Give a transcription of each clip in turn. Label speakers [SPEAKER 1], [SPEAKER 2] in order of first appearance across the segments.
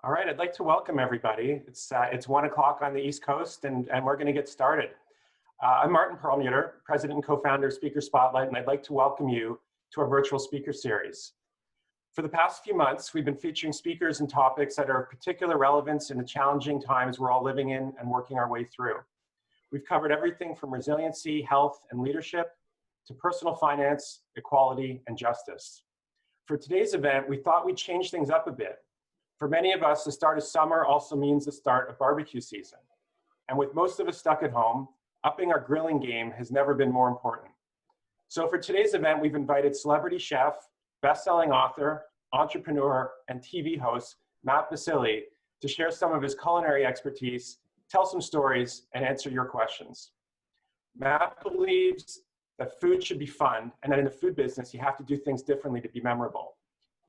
[SPEAKER 1] All right, I'd like to welcome everybody. It's 1 o'clock on the East Coast, and we're going to get started. I'm Martin Perlmuter, president and co-founder of Speaker Spotlight, and I'd like to welcome you to our virtual speaker series. For the past few months, we've been featuring speakers and topics that are of particular relevance in the challenging times we're all living in and working our way through. We've covered everything from resiliency, health, and leadership to personal finance, equality, and justice. For today's event, we thought we'd change things up a bit. For many of us, the start of summer also means the start of barbecue season. And with most of us stuck at home, upping our grilling game has never been more important. So for today's event, we've invited celebrity chef, best-selling author, entrepreneur, and TV host, Matt Basile, to share some of his culinary expertise, tell some stories, and answer your questions. Matt believes that food should be fun, and that in the food business, you have to do things differently to be memorable.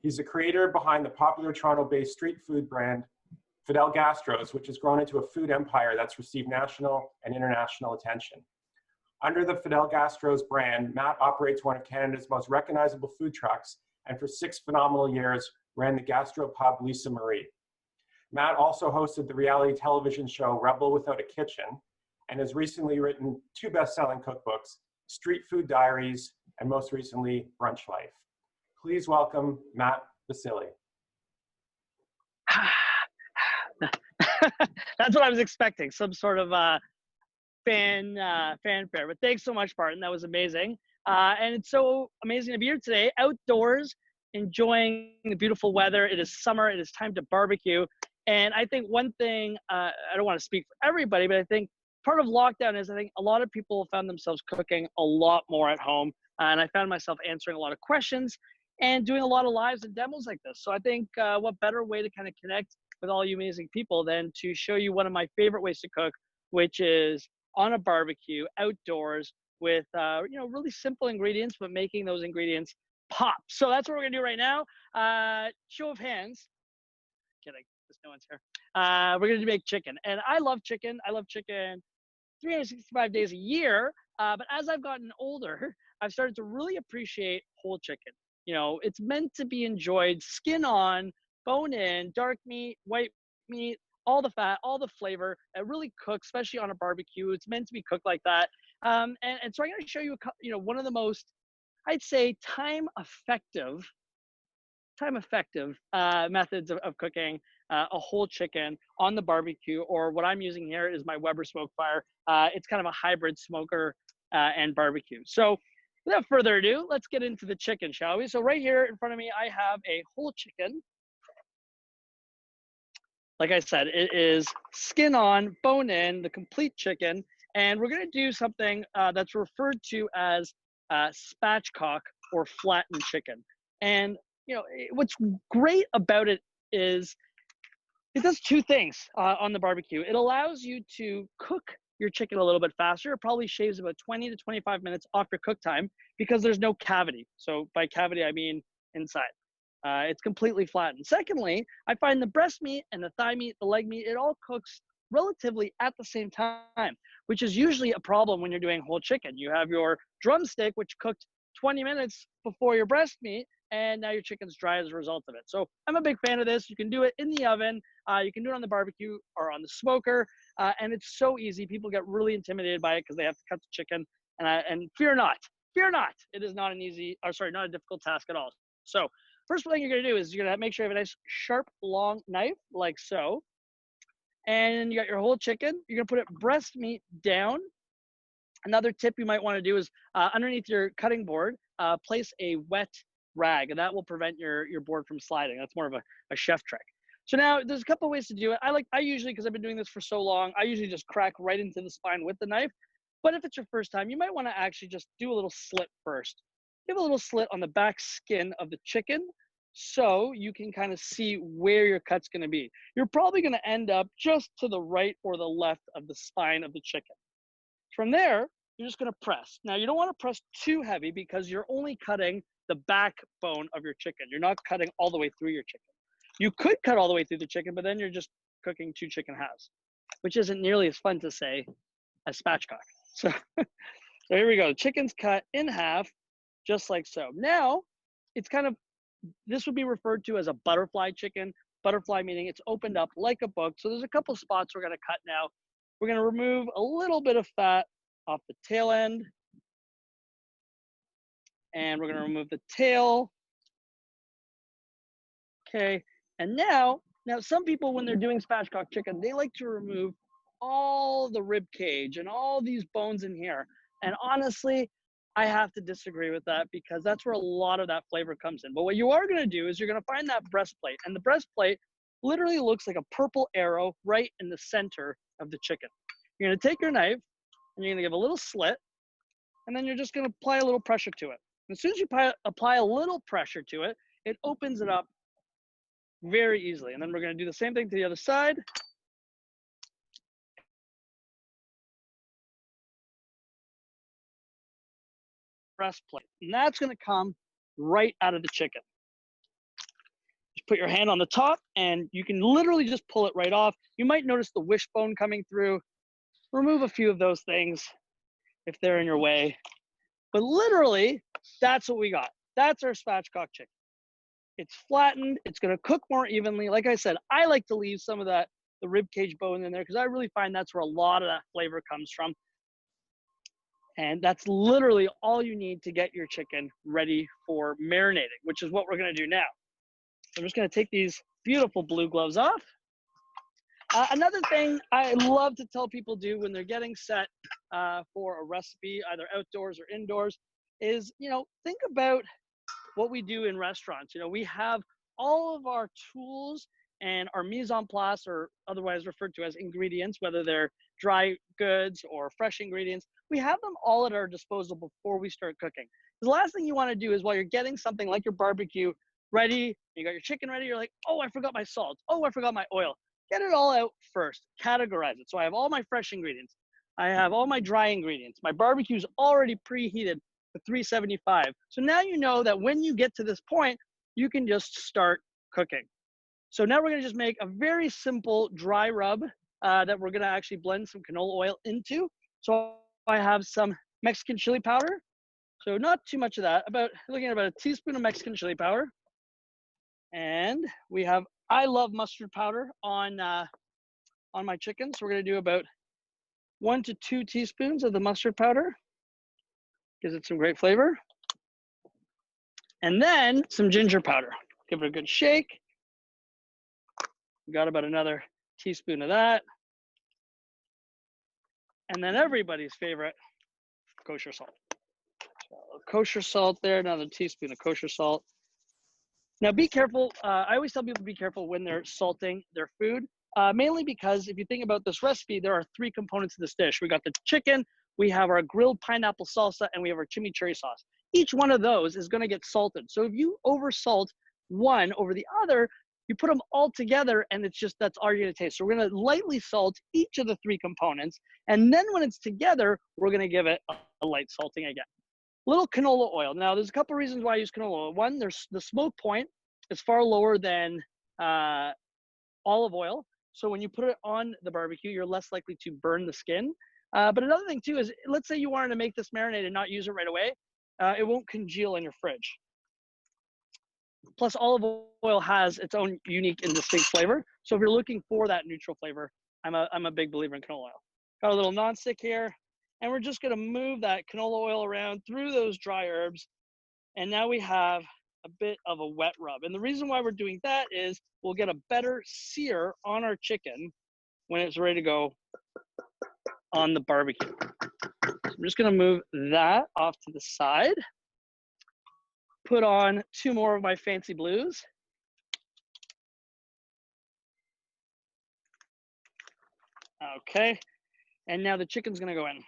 [SPEAKER 1] He's the creator behind the popular Toronto-based street food brand, Fidel Gastro's, which has grown into a food empire that's received national and international attention. Under the Fidel Gastro's brand, Matt operates one of Canada's most recognizable food trucks, and for 6 phenomenal years, ran the gastro pub Lisa Marie. Matt also hosted the reality television show Rebel Without a Kitchen, and has recently written 2 best-selling cookbooks, Street Food Diaries, and most recently, Brunch Life. Please welcome Matt Basile.
[SPEAKER 2] That's what I was expecting, some sort of fanfare. But thanks so much, Martin. That was amazing. And it's so amazing to be here today, outdoors, enjoying the beautiful weather. It is summer. It is time to barbecue. And I think one thing, I don't want to speak for everybody, but I think part of lockdown is I think a lot of people found themselves cooking a lot more at home. And I found myself answering a lot of questions and doing a lot of lives and demos like this. So I think what better way to kind of connect with all you amazing people than to show you one of my favorite ways to cook, which is on a barbecue, outdoors, with really simple ingredients, but making those ingredients pop. So that's what we're gonna do right now. Show of hands. Kidding, there's no one's here. We're gonna make chicken. And I love chicken. I love chicken 365 days a year. But as I've gotten older, I've started to really appreciate whole chicken. You know, it's meant to be enjoyed skin on, bone in, dark meat, white meat, all the fat, all the flavor. It really cooks, especially on a barbecue. It's meant to be cooked like that. And so I'm going to show you, one of the most, I'd say, time effective methods of cooking a whole chicken on the barbecue, or what I'm using here is my Weber smoke fire. It's kind of a hybrid smoker and barbecue. So without further ado, let's get into the chicken, shall we? So right here in front of me, I have a whole chicken. Like I said, it is skin on, bone in, the complete chicken. And we're gonna do something that's referred to as spatchcock or flattened chicken. And what's great about it is it does 2 things on the barbecue. It allows you to cook your chicken a little bit faster. It probably shaves about 20 to 25 minutes off your cook time because there's no cavity. So by cavity, I mean inside. It's completely flattened. Secondly, I find the breast meat and the thigh meat, the leg meat, it all cooks relatively at the same time, which is usually a problem when you're doing whole chicken. You have your drumstick, which cooked 20 minutes before your breast meat, and now your chicken's dry as a result of it. So I'm a big fan of this. You can do it in the oven. You can do it on the barbecue or on the smoker. And it's so easy. People get really intimidated by it because they have to cut the chicken. And fear not, it is not not a difficult task at all. So first thing you're gonna do is you're gonna make sure you have a nice sharp, long knife like so. And you got your whole chicken. You're gonna put it breast meat down. Another tip you might wanna do is underneath your cutting board, place a wet rag, and that will prevent your board from sliding. That's more of a chef trick. So now there's a couple of ways to do it. I usually, because I've been doing this for so long, I usually just crack right into the spine with the knife. But if it's your first time, you might want to actually just do a little slit first. Give a little slit on the back skin of the chicken so you can kind of see where your cut's going to be. You're probably going to end up just to the right or the left of the spine of the chicken. From there, you're just going to press. Now, you don't want to press too heavy because you're only cutting the backbone of your chicken. You're not cutting all the way through your chicken. You could cut all the way through the chicken, but then you're just cooking 2 chicken halves, which isn't nearly as fun to say as spatchcock. So here we go. Chicken's cut in half, just like so. Now, it's kind of, this would be referred to as a butterfly chicken Butterfly meaning it's opened up like a book. So there's a couple spots we're gonna cut now. We're gonna remove a little bit of fat off the tail end. And we're gonna remove the tail. Okay, and now some people, when they're doing spatchcock chicken, they like to remove all the rib cage and all these bones in here. And honestly, I have to disagree with that because that's where a lot of that flavor comes in. But what you are gonna do is you're gonna find that breastplate, and the breastplate literally looks like a purple arrow right in the center of the chicken. You're gonna take your knife and you're gonna give a little slit, and then you're just gonna apply a little pressure to it. As soon as you apply a little pressure to it, it opens it up very easily. And then we're gonna do the same thing to the other side. Breastplate, and that's gonna come right out of the chicken. Just put your hand on the top and you can literally just pull it right off. You might notice the wishbone coming through. Remove a few of those things if they're in your way. But literally, that's what we got. That's our spatchcock chicken. It's flattened, it's gonna cook more evenly. Like I said, I like to leave some of the rib cage bone in there because I really find that's where a lot of that flavor comes from. And that's literally all you need to get your chicken ready for marinating, which is what we're gonna do now. I'm just gonna take these beautiful blue gloves off. Another thing I love to tell people do when they're getting set for a recipe, either outdoors or indoors, is, think about what we do in restaurants. We have all of our tools and our mise en place, or otherwise referred to as ingredients, whether they're dry goods or fresh ingredients. We have them all at our disposal before we start cooking. The last thing you want to do is, while you're getting something like your barbecue ready, you got your chicken ready, you're like, oh, I forgot my salt. Oh, I forgot my oil. Get it all out first. Categorize it. So I have all my fresh ingredients. I have all my dry ingredients. My barbecue's already preheated to 375. So now you know that when you get to this point, you can just start cooking. So now we're gonna just make a very simple dry rub that we're gonna actually blend some canola oil into. So I have some Mexican chili powder. So not too much of that, looking at about a teaspoon of Mexican chili powder. And we have, I love mustard powder on my chicken. So we're gonna do about 1 to 2 teaspoons of the mustard powder. Gives it some great flavor. And then some ginger powder. Give it a good shake. We got about another teaspoon of that. And then everybody's favorite, kosher salt. So kosher salt there, another teaspoon of kosher salt. Now be careful, I always tell people to be careful when they're salting their food, mainly because if you think about this recipe, there are 3 components of this dish. We got the chicken, we have our grilled pineapple salsa, and we have our chimichurri sauce. Each one of those is gonna get salted. So if you oversalt one over the other, you put them all together and that's all you're gonna taste. So we're gonna lightly salt each of the 3 components. And then when it's together, we're gonna give it a light salting again. Little canola oil. Now there's a couple reasons why I use canola oil. One, there's the smoke point is far lower than olive oil. So when you put it on the barbecue, you're less likely to burn the skin. But another thing too is, let's say you wanted to make this marinade and not use it right away, it won't congeal in your fridge. Plus olive oil has its own unique and distinct flavor. So if you're looking for that neutral flavor, I'm a big believer in canola oil. Got a little nonstick here. And we're just gonna move that canola oil around through those dry herbs. And now we have a bit of a wet rub. And the reason why we're doing that is we'll get a better sear on our chicken when it's ready to go on the barbecue. So I'm just gonna move that off to the side. Put on 2 more of my fancy blues. Okay, and now the chicken's gonna go in.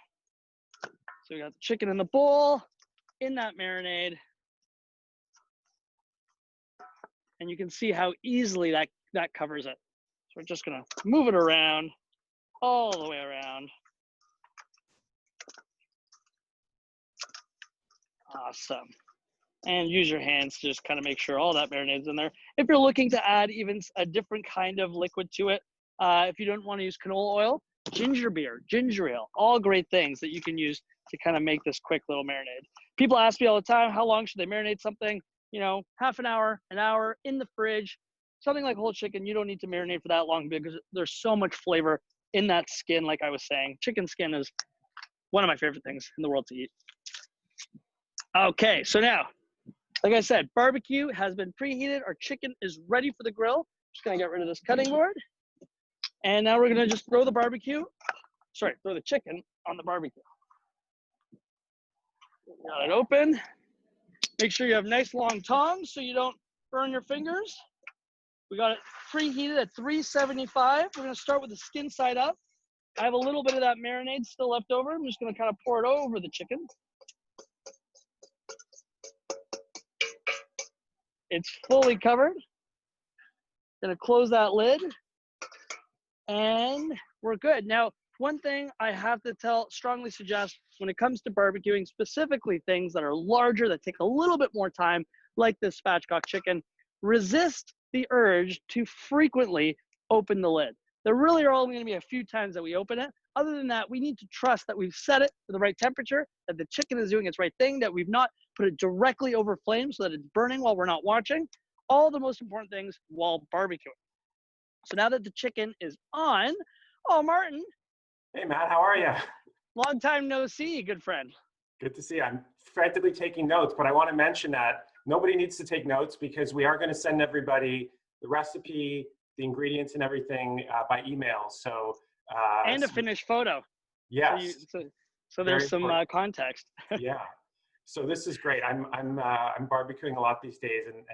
[SPEAKER 2] So we got the chicken in the bowl, in that marinade. And you can see how easily that covers it. So we're just gonna move it around, all the way around. Awesome. And use your hands to just kind of make sure all that marinade's in there. If you're looking to add even a different kind of liquid to it, if you don't want to use canola oil, ginger beer, ginger ale, all great things that you can use to kind of make this quick little marinade. People ask me all the time, how long should they marinate something? Half an hour in the fridge, something like whole chicken, you don't need to marinate for that long because there's so much flavor in that skin. Like I was saying, chicken skin is one of my favorite things in the world to eat. Okay, so now, like I said, barbecue has been preheated. Our chicken is ready for the grill. Just gonna get rid of this cutting board. And now we're gonna just throw the chicken on the barbecue. Got it open. Make sure you have nice long tongs so you don't burn your fingers. We got it preheated at 375. We're gonna start with the skin side up. I have a little bit of that marinade still left over. I'm just gonna kind of pour it over the chicken. It's fully covered. Gonna close that lid and we're good. Now, one thing I have to strongly suggest when it comes to barbecuing, specifically things that are larger, that take a little bit more time, like this spatchcock chicken, resist the urge to frequently open the lid. There really are only gonna be a few times that we open it. Other than that, we need to trust that we've set it to the right temperature, that the chicken is doing its right thing, that we've not put it directly over flame so that it's burning while we're not watching. All the most important things while barbecuing. So now that the chicken is on, oh, Martin.
[SPEAKER 1] Hey, Matt, how are you?
[SPEAKER 2] Long time no see, good friend.
[SPEAKER 1] Good to see you. I'm frantically taking notes, but I want to mention that nobody needs to take notes because we are going to send everybody the recipe, the ingredients and everything by email. So
[SPEAKER 2] and a finished photo.
[SPEAKER 1] Yes.
[SPEAKER 2] So there's some context.
[SPEAKER 1] Yeah. So this is great. I'm barbecuing a lot these days, and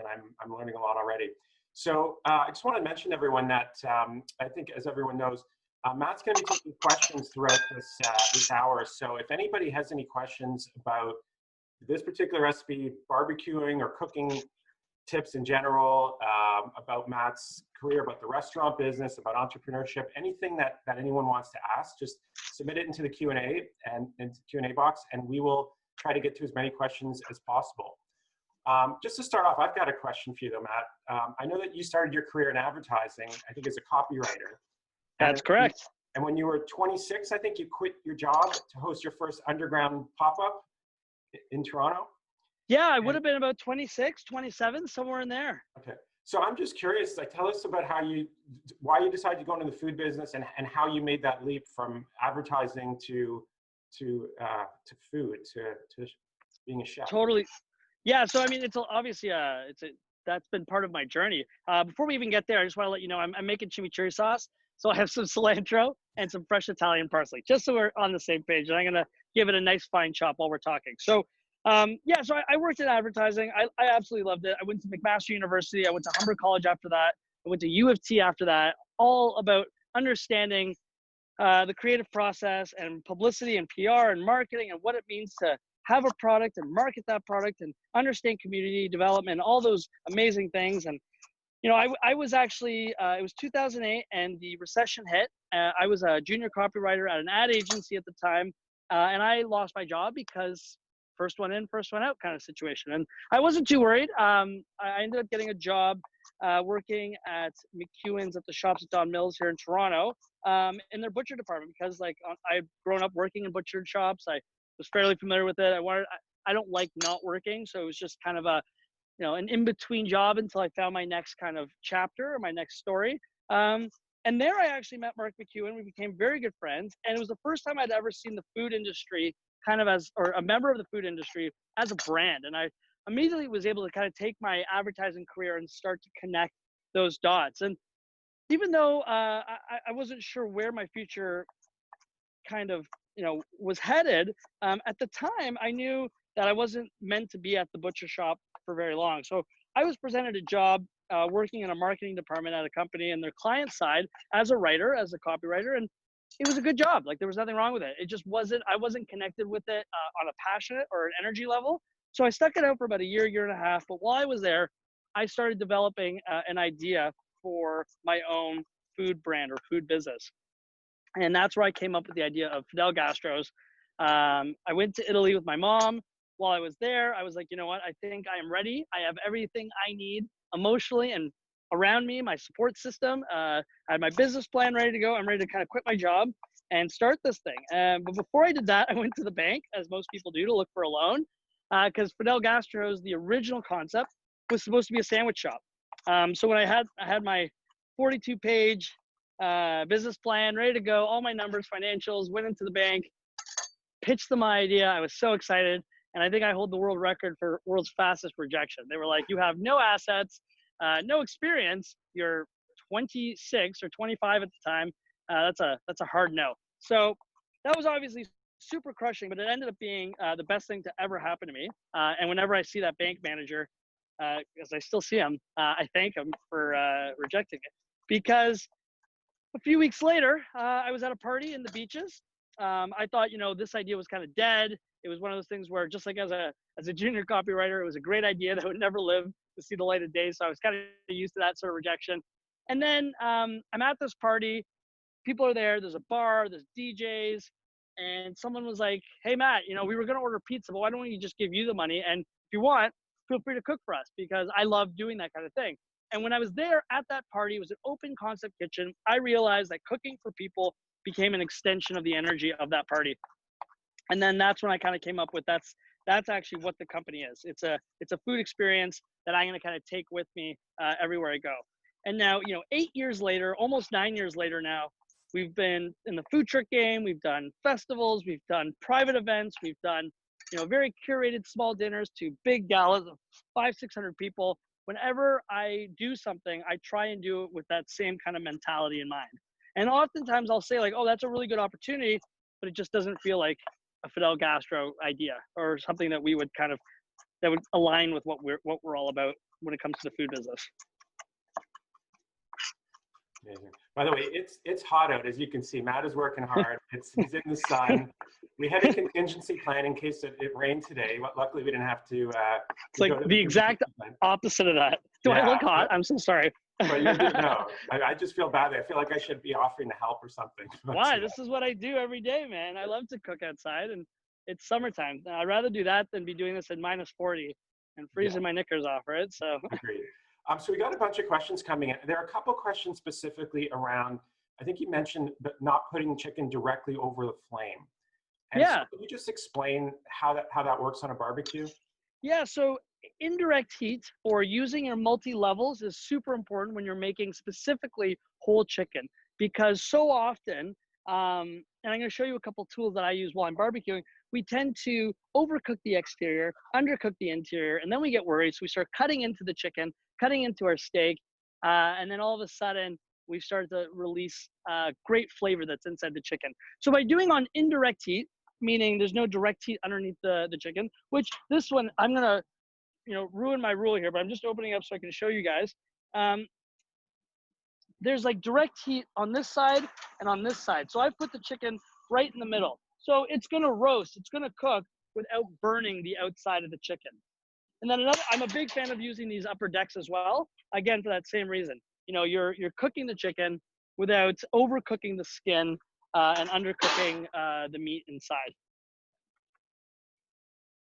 [SPEAKER 1] I'm learning a lot already. So I just want to mention everyone that I think, as everyone knows, Matt's going to be taking questions throughout this hour. So if anybody has any questions about this particular recipe, barbecuing or cooking tips in general, about Matt's career, about the restaurant business, about entrepreneurship, anything that anyone wants to ask, just submit it into the Q&A and into the Q&A box, and we will try to get to as many questions as possible. Just to start off, I've got a question for you though, Matt. I know that you started your career in advertising, I think as a copywriter.
[SPEAKER 2] That's correct.
[SPEAKER 1] And when you were 26, I think you quit your job to host your first underground pop-up in Toronto?
[SPEAKER 2] Yeah, I would have been about 26, 27, somewhere in there.
[SPEAKER 1] Okay. So I'm just curious, like, tell us about why you decided to go into the food business and how you made that leap from advertising to food, to being a chef.
[SPEAKER 2] Totally. Yeah. So, I mean, it's obviously, that's been part of my journey. Before we even get there, I just want to let you know, I'm making chimichurri sauce. So I have some cilantro and some fresh Italian parsley, just so we're on the same page. And I'm going to give it a nice fine chop while we're talking. So, yeah, so I worked in advertising. I absolutely loved it. I went to McMaster University. I went to Humber College after that. I went to U of T after that, all about understanding the creative process and publicity and PR and marketing and what it means to have a product and market that product and understand community development, all those amazing things. And, you know, I was actually, it was 2008 and the recession hit. I was a junior copywriter at an ad agency at the time. And I lost my job because first one in, first one out kind of situation. And I wasn't too worried. I ended up getting a job working at McEwen's at the shops at Don Mills here in Toronto in their butcher department, because like I've grown up working in butcher shops. I was fairly familiar with it. I don't like not working. So it was just kind of a, you know, an in-between job until I found my next kind of chapter or my next story. And there I actually met Mark McEwen. We became very good friends. And it was the first time I'd ever seen the food industry kind of or a member of the food industry as a brand. And I immediately was able to kind of take my advertising career and start to connect those dots. And even though I wasn't sure where my future kind of, you know, was headed, at the time I knew that I wasn't meant to be at the butcher shop for very long. So I was presented a job working in a marketing department at a company and their client side as a writer, as a copywriter. And it was a good job. Like there was nothing wrong with it. It just I wasn't connected with it on a passionate or an energy level. So I stuck it out for about a year and a half. But while I was there, I started developing an idea for my own food brand or food business. And that's where I came up with the idea of Fidel Gastro's. I went to Italy with my mom. While I was there, I was like, you know what? I think I am ready. I have everything I need emotionally and around me, my support system. I had my business plan ready to go. I'm ready to kind of quit my job and start this thing. But before I did that, I went to the bank, as most people do, to look for a loan, because Fidel Gastro's, the original concept, was supposed to be a sandwich shop. So when I had my 42-page business plan ready to go, all my numbers, financials, went into the bank, pitched them my idea. I was so excited. And I think I hold the world record for world's fastest rejection. They were like, you have no assets, no experience. You're 26 or 25 at the time. That's a hard no. So that was obviously super crushing, but it ended up being the best thing to ever happen to me. And whenever I see that bank manager, because I still see him, I thank him for rejecting it. Because a few weeks later, I was at a party in the beaches. I thought, this idea was kind of dead. It was one of those things where, just like as a junior copywriter, it was a great idea that would never live to see the light of day. So I was kind of used to that sort of rejection. And then I'm at this party. People are there. There's a bar. There's DJs. And someone was like, hey, Matt, we were going to order pizza, but why don't we just give you the money? And if you want, feel free to cook for us, because I love doing that kind of thing. And when I was there at that party, it was an open concept kitchen. I realized that cooking for people became an extension of the energy of that party. And then that's when I kind of came up with that's actually what the company is. It's a food experience that I'm going to kind of take with me everywhere I go. And now, 8 years later, almost 9 years later now, we've been in the food truck game. We've done festivals. We've done private events. We've done, very curated small dinners to big galas of 500-600 people. Whenever I do something, I try and do it with that same kind of mentality in mind. And oftentimes I'll say like, oh, that's a really good opportunity, but it just doesn't feel like a Fidel Gastro idea or something that would align with what we're all about when it comes to the food business.
[SPEAKER 1] Amazing. By the way, it's hot out, as you can see. Matt is working hard. He's in the sun. We had a contingency plan in case it rained today. Luckily, we didn't have to.
[SPEAKER 2] It's like the exact opposite of that. Do I look hot? I'm so sorry.
[SPEAKER 1] But no, I just feel bad. I feel like I should be offering to help or something.
[SPEAKER 2] Why? This is what I do every day, man. I love to cook outside, and it's summertime. I'd rather do that than be doing this at -40 and freezing my knickers off, right? So. Agreed.
[SPEAKER 1] So we got a bunch of questions coming in. There are a couple questions specifically around, I think you mentioned not putting chicken directly over the flame. And so can you just explain how that works on a barbecue? Yeah, so
[SPEAKER 2] indirect heat or using your multi-levels is super important when you're making specifically whole chicken, because so often, and I'm going to show you a couple tools that I use while I'm barbecuing, we tend to overcook the exterior, undercook the interior, and then we get worried. So we start cutting into the chicken, cutting into our steak, and then all of a sudden we start to release great flavor that's inside the chicken. So by doing on indirect heat, meaning there's no direct heat underneath the chicken, which this one, I'm going to ruin my rule here, but I'm just opening up so I can show you guys. There's like direct heat on this side and on this side. So I've put the chicken right in the middle. So it's going to roast, it's going to cook without burning the outside of the chicken. And then I'm a big fan of using these upper decks as well. Again, for that same reason, you're cooking the chicken without overcooking the skin and undercooking the meat inside.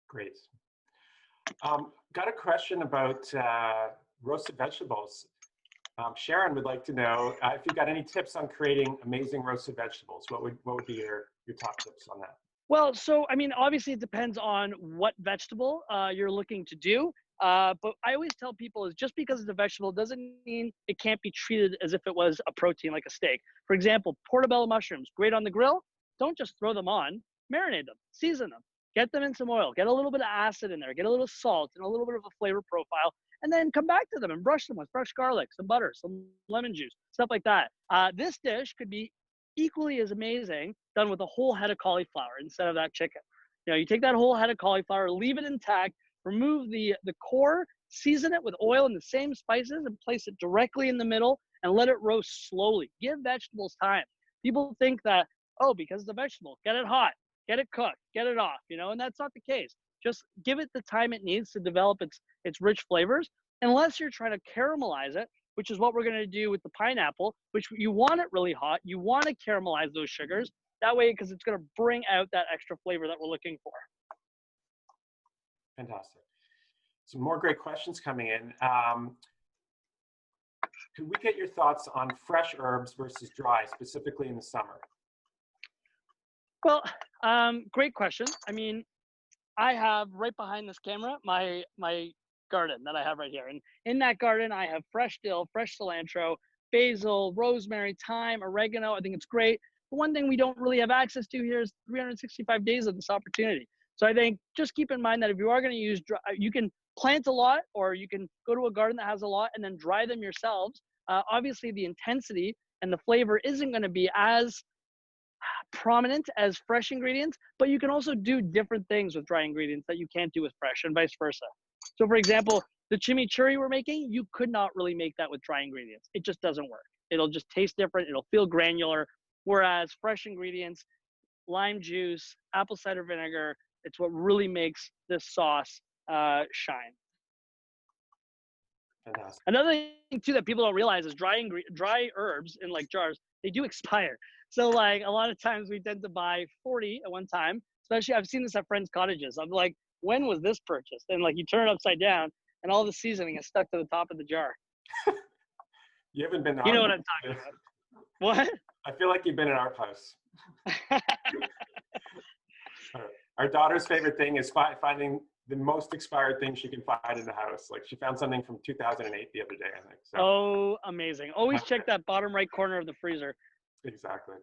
[SPEAKER 1] Great. Got a question about roasted vegetables. Sharon would like to know if you've got any tips on creating amazing roasted vegetables. What would be your top tips on that?
[SPEAKER 2] Well, so, I mean, obviously it depends on what vegetable you're looking to do. But I always tell people is just because it's a vegetable doesn't mean it can't be treated as if it was a protein like a steak. For example, portobello mushrooms, great on the grill. Don't just throw them on, marinate them, season them, get them in some oil, get a little bit of acid in there, get a little salt and a little bit of a flavor profile, and then come back to them and brush them with fresh garlic, some butter, some lemon juice, stuff like that. This dish could be equally as amazing done with a whole head of cauliflower instead of that chicken. You take that whole head of cauliflower, leave it intact, remove the core, season it with oil and the same spices, and place it directly in the middle and let it roast slowly. Give vegetables time. People think that, oh, because it's a vegetable, get it hot, get it cooked, get it off, and that's not the case. Just give it the time it needs to develop its rich flavors, unless you're trying to caramelize it, which is what we're going to do with the pineapple, which you want it really hot. You want to caramelize those sugars that way, because it's going to bring out that extra flavor that we're looking for.
[SPEAKER 1] Fantastic. Some more great questions coming in. Could we get your thoughts on fresh herbs versus dry, specifically in the summer?
[SPEAKER 2] Well, great question. I mean, I have right behind this camera my garden that I have right here. And in that garden, I have fresh dill, fresh cilantro, basil, rosemary, thyme, oregano. I think it's great. The one thing we don't really have access to here is 365 days of this opportunity. So I think just keep in mind that if you are going to use, you can plant a lot, or you can go to a garden that has a lot and then dry them yourselves. Obviously, the intensity and the flavor isn't going to be as prominent as fresh ingredients, but you can also do different things with dry ingredients that you can't do with fresh, and vice versa. So for example, the chimichurri we're making, you could not really make that with dry ingredients. It just doesn't work. It'll just taste different. It'll feel granular. Whereas fresh ingredients, lime juice, apple cider vinegar, it's what really makes this sauce shine.
[SPEAKER 1] Fantastic.
[SPEAKER 2] Another thing too that people don't realize is dry herbs in like jars, they do expire. So like a lot of times we tend to buy 40 at one time, especially I've seen this at friends' cottages. I'm like, when was this purchased? And like you turn it upside down and all the seasoning is stuck to the top of the jar.
[SPEAKER 1] You haven't been.
[SPEAKER 2] You know what I'm talking about. What?
[SPEAKER 1] I feel like you've been in our house. Our daughter's favorite thing is finding the most expired thing she can find in the house. Like she found something from 2008 the other day, I think. So.
[SPEAKER 2] Oh, amazing. Always check that bottom right corner of the freezer.
[SPEAKER 1] Exactly.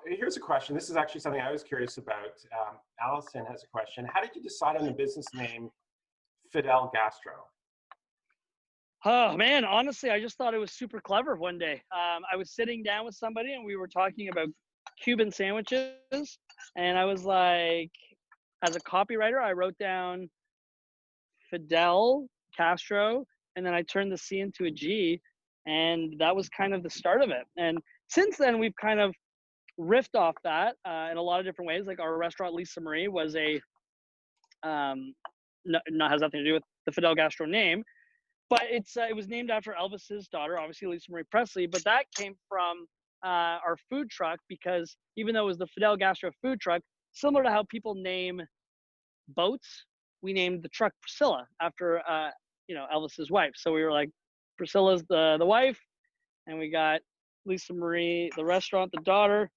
[SPEAKER 1] Here's a question. This is actually something I was curious about. Allison has a question. How did you decide on the business name Fidel Gastro?
[SPEAKER 2] Oh man, honestly, I just thought it was super clever one day. I was sitting down with somebody and we were talking about Cuban sandwiches. And I was like, as a copywriter, I wrote down Fidel Castro, and then I turned the C into a G. And that was kind of the start of it. And since then, we've kind of riffed off that in a lot of different ways. Like our restaurant, Lisa Marie, was a, has nothing to do with the Fidel Gastro name, but it was named after Elvis's daughter, obviously Lisa Marie Presley. But that came from our food truck, because even though it was the Fidel Gastro food truck, similar to how people name boats, we named the truck Priscilla after Elvis's wife. So we were like, Priscilla's the wife, and we got Lisa Marie, the restaurant, the daughter,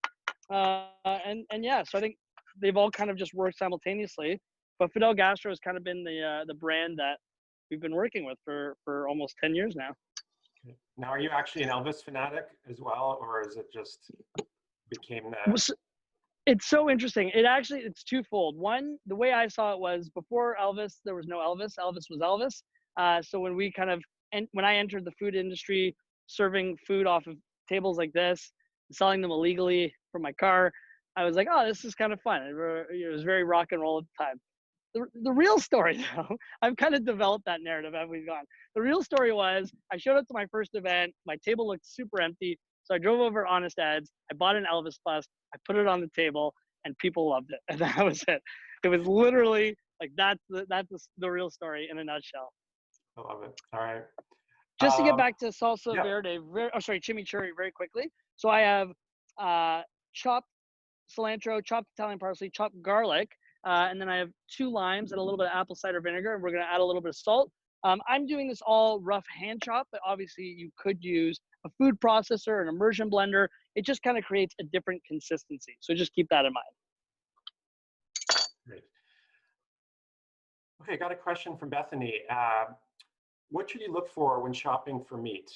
[SPEAKER 2] and yeah. So I think they've all kind of just worked simultaneously. But Fidel Gastro has kind of been the brand that we've been working with for almost 10 years now.
[SPEAKER 1] Now, are you actually an Elvis fanatic as well, or is it just became the?
[SPEAKER 2] It's so interesting. It's twofold. One, the way I saw it was before Elvis, there was no Elvis. Elvis was Elvis. So when when I entered the food industry, serving food off of tables like this, selling them illegally from my car, I was like, oh, this is kind of fun. It was very rock and roll at the time. The real story, though, I've kind of developed that narrative as we've gone. The real story was I showed up to my first event. My table looked super empty. So I drove over to Honest Ads. I bought an Elvis bust. I put it on the table, and people loved it. And that was it. It was literally like that's the real story in a nutshell.
[SPEAKER 1] I love it. All right.
[SPEAKER 2] Just to get back to salsa
[SPEAKER 1] yeah.
[SPEAKER 2] verde, chimichurri very quickly. So I have chopped cilantro, chopped Italian parsley, chopped garlic, and then I have 2 limes and a little bit of apple cider vinegar, and we're going to add a little bit of salt. I'm doing this all rough hand chop, but obviously you could use a food processor, an immersion blender. It just kind of creates a different consistency. So just keep that in mind.
[SPEAKER 1] Great. Okay, got a question from Bethany. What should you look for when shopping for meat?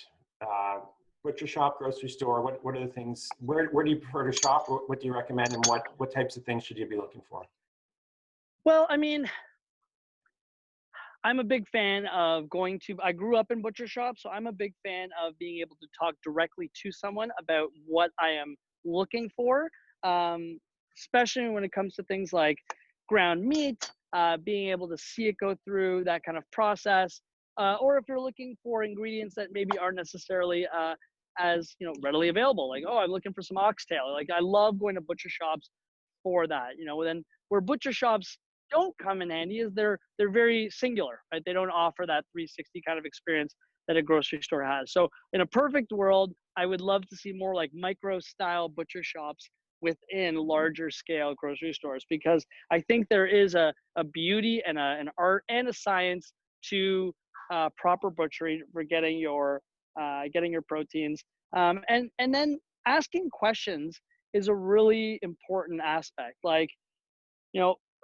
[SPEAKER 1] Butcher shop, grocery store, what are the things, where do you prefer to shop? What do you recommend, and what types of things should you be looking for?
[SPEAKER 2] Well, I mean, I'm a big fan of I grew up in butcher shops, so I'm a big fan of being able to talk directly to someone about what I am looking for, especially when it comes to things like ground meat, being able to see it go through that kind of process, or if you're looking for ingredients that maybe aren't necessarily as readily available, like, oh, I'm looking for some oxtail. Like, I love going to butcher shops for that. Then where butcher shops don't come in handy is they're very singular, right? They don't offer that 360 kind of experience that a grocery store has. So in a perfect world, I would love to see more like micro style butcher shops within larger scale grocery stores, because I think there is a beauty and an art and a science to proper butchery for getting your proteins. And then asking questions is a really important aspect. Like,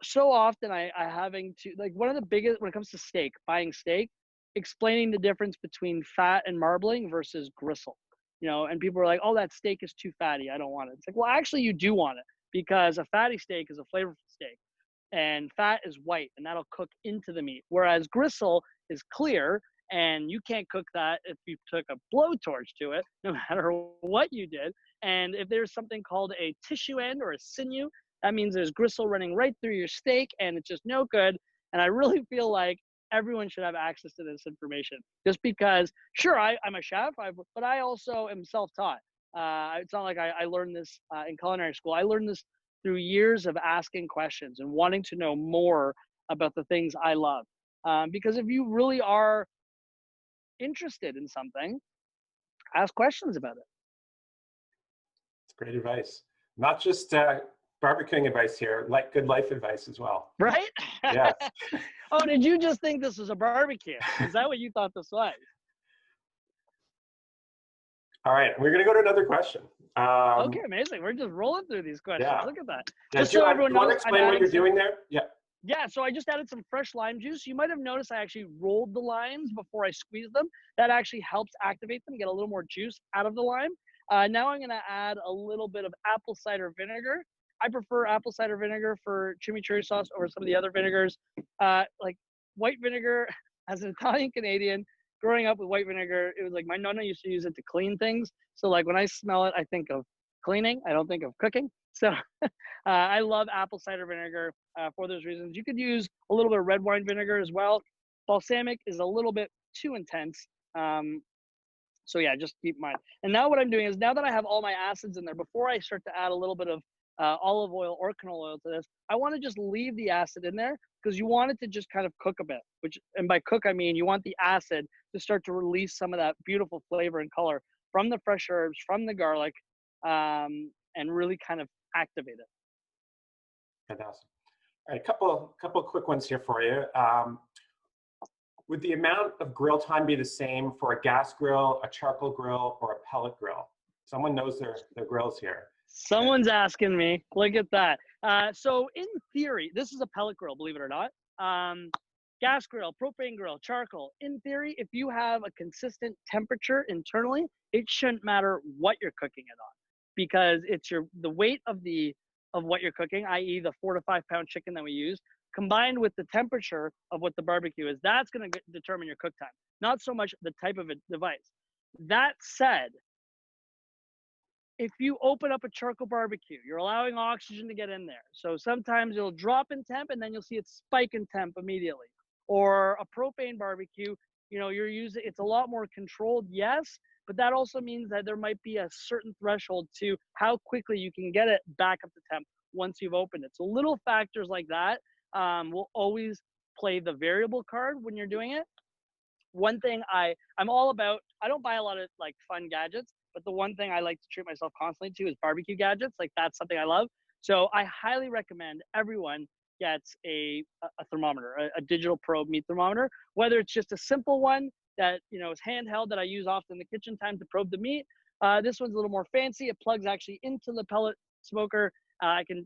[SPEAKER 2] so often I having to, like, one of the biggest, when it comes to steak, buying steak, explaining the difference between fat and marbling versus gristle, and people are like, oh, that steak is too fatty, I don't want it. It's like, well, actually you do want it, because a fatty steak is a flavorful steak, and fat is white, and that'll cook into the meat, whereas gristle is clear, and you can't cook that if you took a blowtorch to it, no matter what you did. And if there's something called a tissue end or a sinew, that means there's gristle running right through your steak, and it's just no good. And I really feel like everyone should have access to this information, just because, sure, I'm a chef, but I also am self-taught. It's not like I learned this in culinary school. I learned this through years of asking questions and wanting to know more about the things I love. Because if you really are interested in something, ask questions about it.
[SPEAKER 1] It's great advice. Not just barbecuing advice here, like good life advice as well.
[SPEAKER 2] Right?
[SPEAKER 1] Yes.
[SPEAKER 2] Oh, did you just think this was a barbecue? Is that what you thought this was?
[SPEAKER 1] All right, we're going to go to another question.
[SPEAKER 2] Okay, amazing. We're just rolling through these questions.
[SPEAKER 1] Yeah.
[SPEAKER 2] Look at that.
[SPEAKER 1] Yeah,
[SPEAKER 2] Just so everyone
[SPEAKER 1] you want
[SPEAKER 2] knows,
[SPEAKER 1] to explain what you're doing there? Yeah.
[SPEAKER 2] Yeah, so I just added some fresh lime juice. You might have noticed I actually rolled the limes before I squeezed them. That actually helps activate them, get a little more juice out of the lime. Now I'm gonna add a little bit of apple cider vinegar. I prefer apple cider vinegar for chimichurri sauce over some of the other vinegars. Like white vinegar, as an Italian Canadian, growing up with white vinegar, it was like my Nona used to use it to clean things. So like when I smell it, I think of cleaning. I don't think of cooking. So I love apple cider vinegar for those reasons. You could use a little bit of red wine vinegar as well. Balsamic is a little bit too intense. So yeah, just keep in mind. And now what I'm doing is, now that I have all my acids in there, before I start to add a little bit of olive oil or canola oil to this, I want to just leave the acid in there, because you want it to just kind of cook a bit. And by cook, I mean you want the acid to start to release some of that beautiful flavor and color from the fresh herbs, from the garlic, and really kind of activate it.
[SPEAKER 1] Fantastic. All right, couple quick ones here for you. Would the amount of grill time be the same for a gas grill, a charcoal grill, or a pellet grill? Someone knows their grills here.
[SPEAKER 2] Someone's asking me. Look at that. So in theory, this is a pellet grill, believe it or not. Gas grill, propane grill, charcoal. In theory, if you have a consistent temperature internally, it shouldn't matter what you're cooking it on, because it's the weight of what you're cooking, i.e. the 4 to 5 pound chicken that we use, combined with the temperature of what the barbecue is. That's going to determine your cook time, not so much the type of a device. That said, if you open up a charcoal barbecue, you're allowing oxygen to get in there. So sometimes it'll drop in temp, and then you'll see it spike in temp immediately. Or a propane barbecue, it's a lot more controlled, yes, but that also means that there might be a certain threshold to how quickly you can get it back up to temp once you've opened it. So little factors like that will always play the variable card when you're doing it. One thing I'm all about, I don't buy a lot of like fun gadgets, but the one thing I like to treat myself constantly to is barbecue gadgets. Like, that's something I love. So I highly recommend everyone gets a thermometer, a digital probe meat thermometer, whether it's just a simple one that is handheld that I use often in the kitchen time to probe the meat. This one's a little more fancy. It plugs actually into the pellet smoker. I can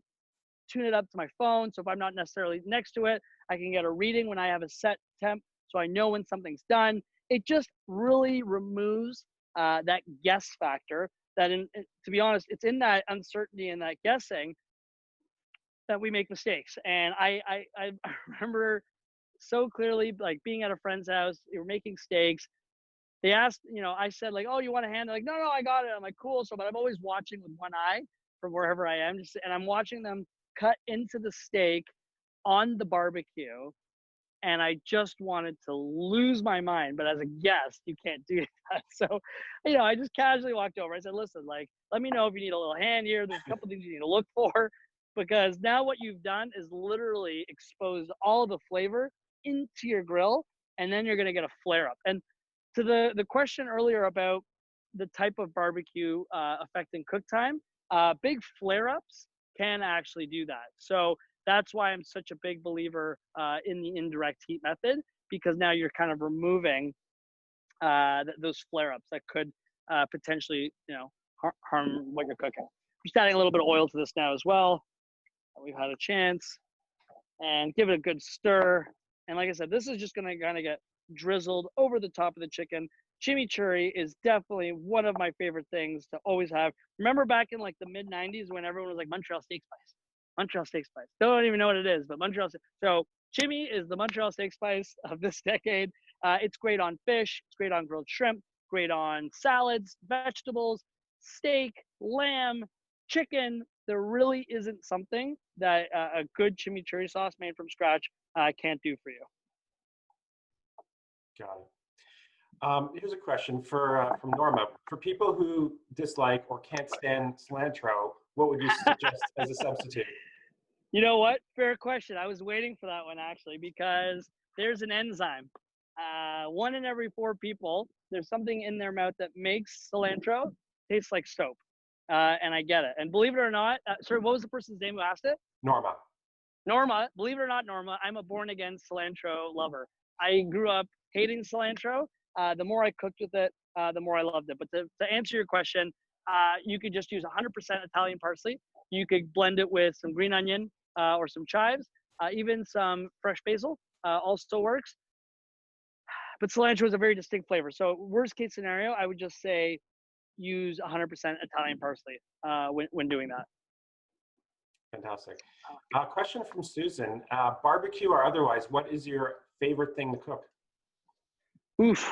[SPEAKER 2] tune it up to my phone, so if I'm not necessarily next to it, I can get a reading when I have a set temp, so I know when something's done. It just really removes that guess factor. To be honest, it's in that uncertainty and that guessing that we make mistakes. And I remember so clearly, like, being at a friend's house, they were making steaks. They asked, I said, like, oh, you want a hand? They're like, no, I got it. I'm like, cool. So, but I'm always watching with one eye from wherever I am, and I'm watching them cut into the steak on the barbecue. And I just wanted to lose my mind. But as a guest, you can't do that. So, I just casually walked over. I said, listen, like, let me know if you need a little hand here. There's a couple things you need to look for, because now what you've done is literally exposed all of the flavor into your grill, and then you're going to get a flare up. And to the question earlier about the type of barbecue affecting cook time, big flare ups can actually do that. So that's why I'm such a big believer in the indirect heat method, because now you're kind of removing those flare-ups that could potentially, harm what you're cooking. Just adding a little bit of oil to this now as well. We've had a chance. and give it a good stir. And like I said, this is just going to kind of get drizzled over the top of the chicken. Chimichurri is definitely one of my favorite things to always have. Remember back in like the mid 90s when everyone was like Montreal steak spice, Montreal steak spice. Don't even know what it is, but Montreal. So chimi is the Montreal steak spice of this decade. It's great on fish. It's great on grilled shrimp. Great on salads, vegetables, steak, lamb, chicken. There really isn't something that a good chimichurri sauce made from scratch can't do for you.
[SPEAKER 1] Got it. Here's a question from Norma. For people who dislike or can't stand cilantro, what would you suggest as a substitute?
[SPEAKER 2] You know what? Fair question. I was waiting for that one actually because there's an enzyme. 1 in every 4 people, there's something in their mouth that makes cilantro taste like soap. And I get it. And believe it or not, sorry, what was the person's name who asked it?
[SPEAKER 1] Norma.
[SPEAKER 2] Norma, believe it or not, Norma, I'm a born again cilantro lover. I grew up hating cilantro. The more I cooked with it, the more I loved it. But to answer your question, you could just use 100% Italian parsley. You could blend it with some green onion or some chives, even some fresh basil also works. But cilantro is a very distinct flavor. So worst case scenario, I would just say use 100% Italian parsley when doing that.
[SPEAKER 1] Fantastic. Question from Susan. Barbecue or otherwise, what is your favorite thing to cook?
[SPEAKER 2] Oof.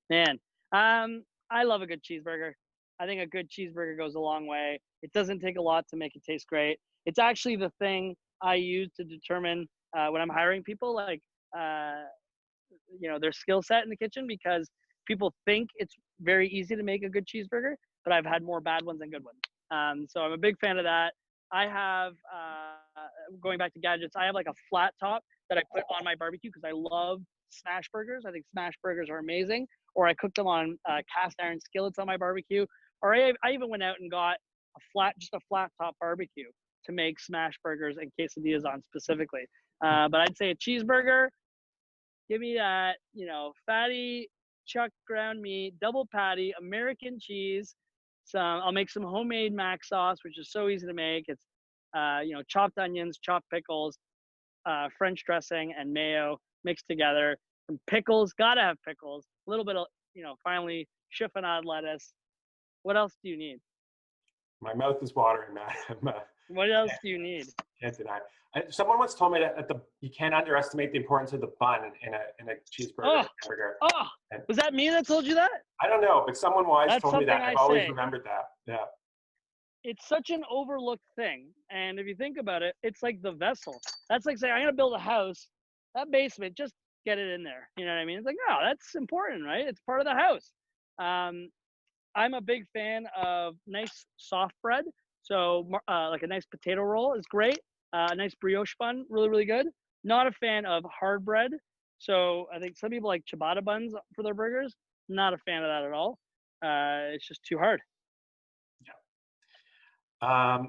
[SPEAKER 2] Man, I love a good cheeseburger. I think a good cheeseburger goes a long way. It doesn't take a lot to make it taste great. It's actually the thing I use to determine when I'm hiring people, like, their skill set in the kitchen, because people think it's very easy to make a good cheeseburger, but I've had more bad ones than good ones. So I'm a big fan of that. I have, going back to gadgets, I have like a flat top that I put on my barbecue because I love smash burgers. I think smash burgers are amazing. Or I cook them on cast iron skillets on my barbecue. Or I even went out and got just a flat top barbecue to make smash burgers and quesadillas on specifically. But I'd say a cheeseburger, give me that, fatty chuck ground meat, double patty, American cheese. I'll make some homemade mac sauce, which is so easy to make. It's, chopped onions, chopped pickles, French dressing, and mayo mixed together. Some pickles, gotta have pickles. A little bit of, finally chiffonade lettuce. What else do you need?
[SPEAKER 1] My mouth is watering, Matt.
[SPEAKER 2] What else do you need?
[SPEAKER 1] Can't deny. Someone once told me that you can't underestimate the importance of the bun in a cheeseburger.
[SPEAKER 2] Was that me that told you that?
[SPEAKER 1] I don't know, but someone wise told me that. I've always remembered that. Yeah.
[SPEAKER 2] It's such an overlooked thing. And if you think about it, it's like the vessel. That's like saying, I'm going to build a house. That basement, just get it in there. You know what I mean? It's like, no, that's important, right? It's part of the house. I'm a big fan of nice soft bread. So like a nice potato roll is great. A nice brioche bun, really, really good. Not a fan of hard bread. So I think some people like ciabatta buns for their burgers. Not a fan of that at all. It's just too hard.
[SPEAKER 1] Yeah.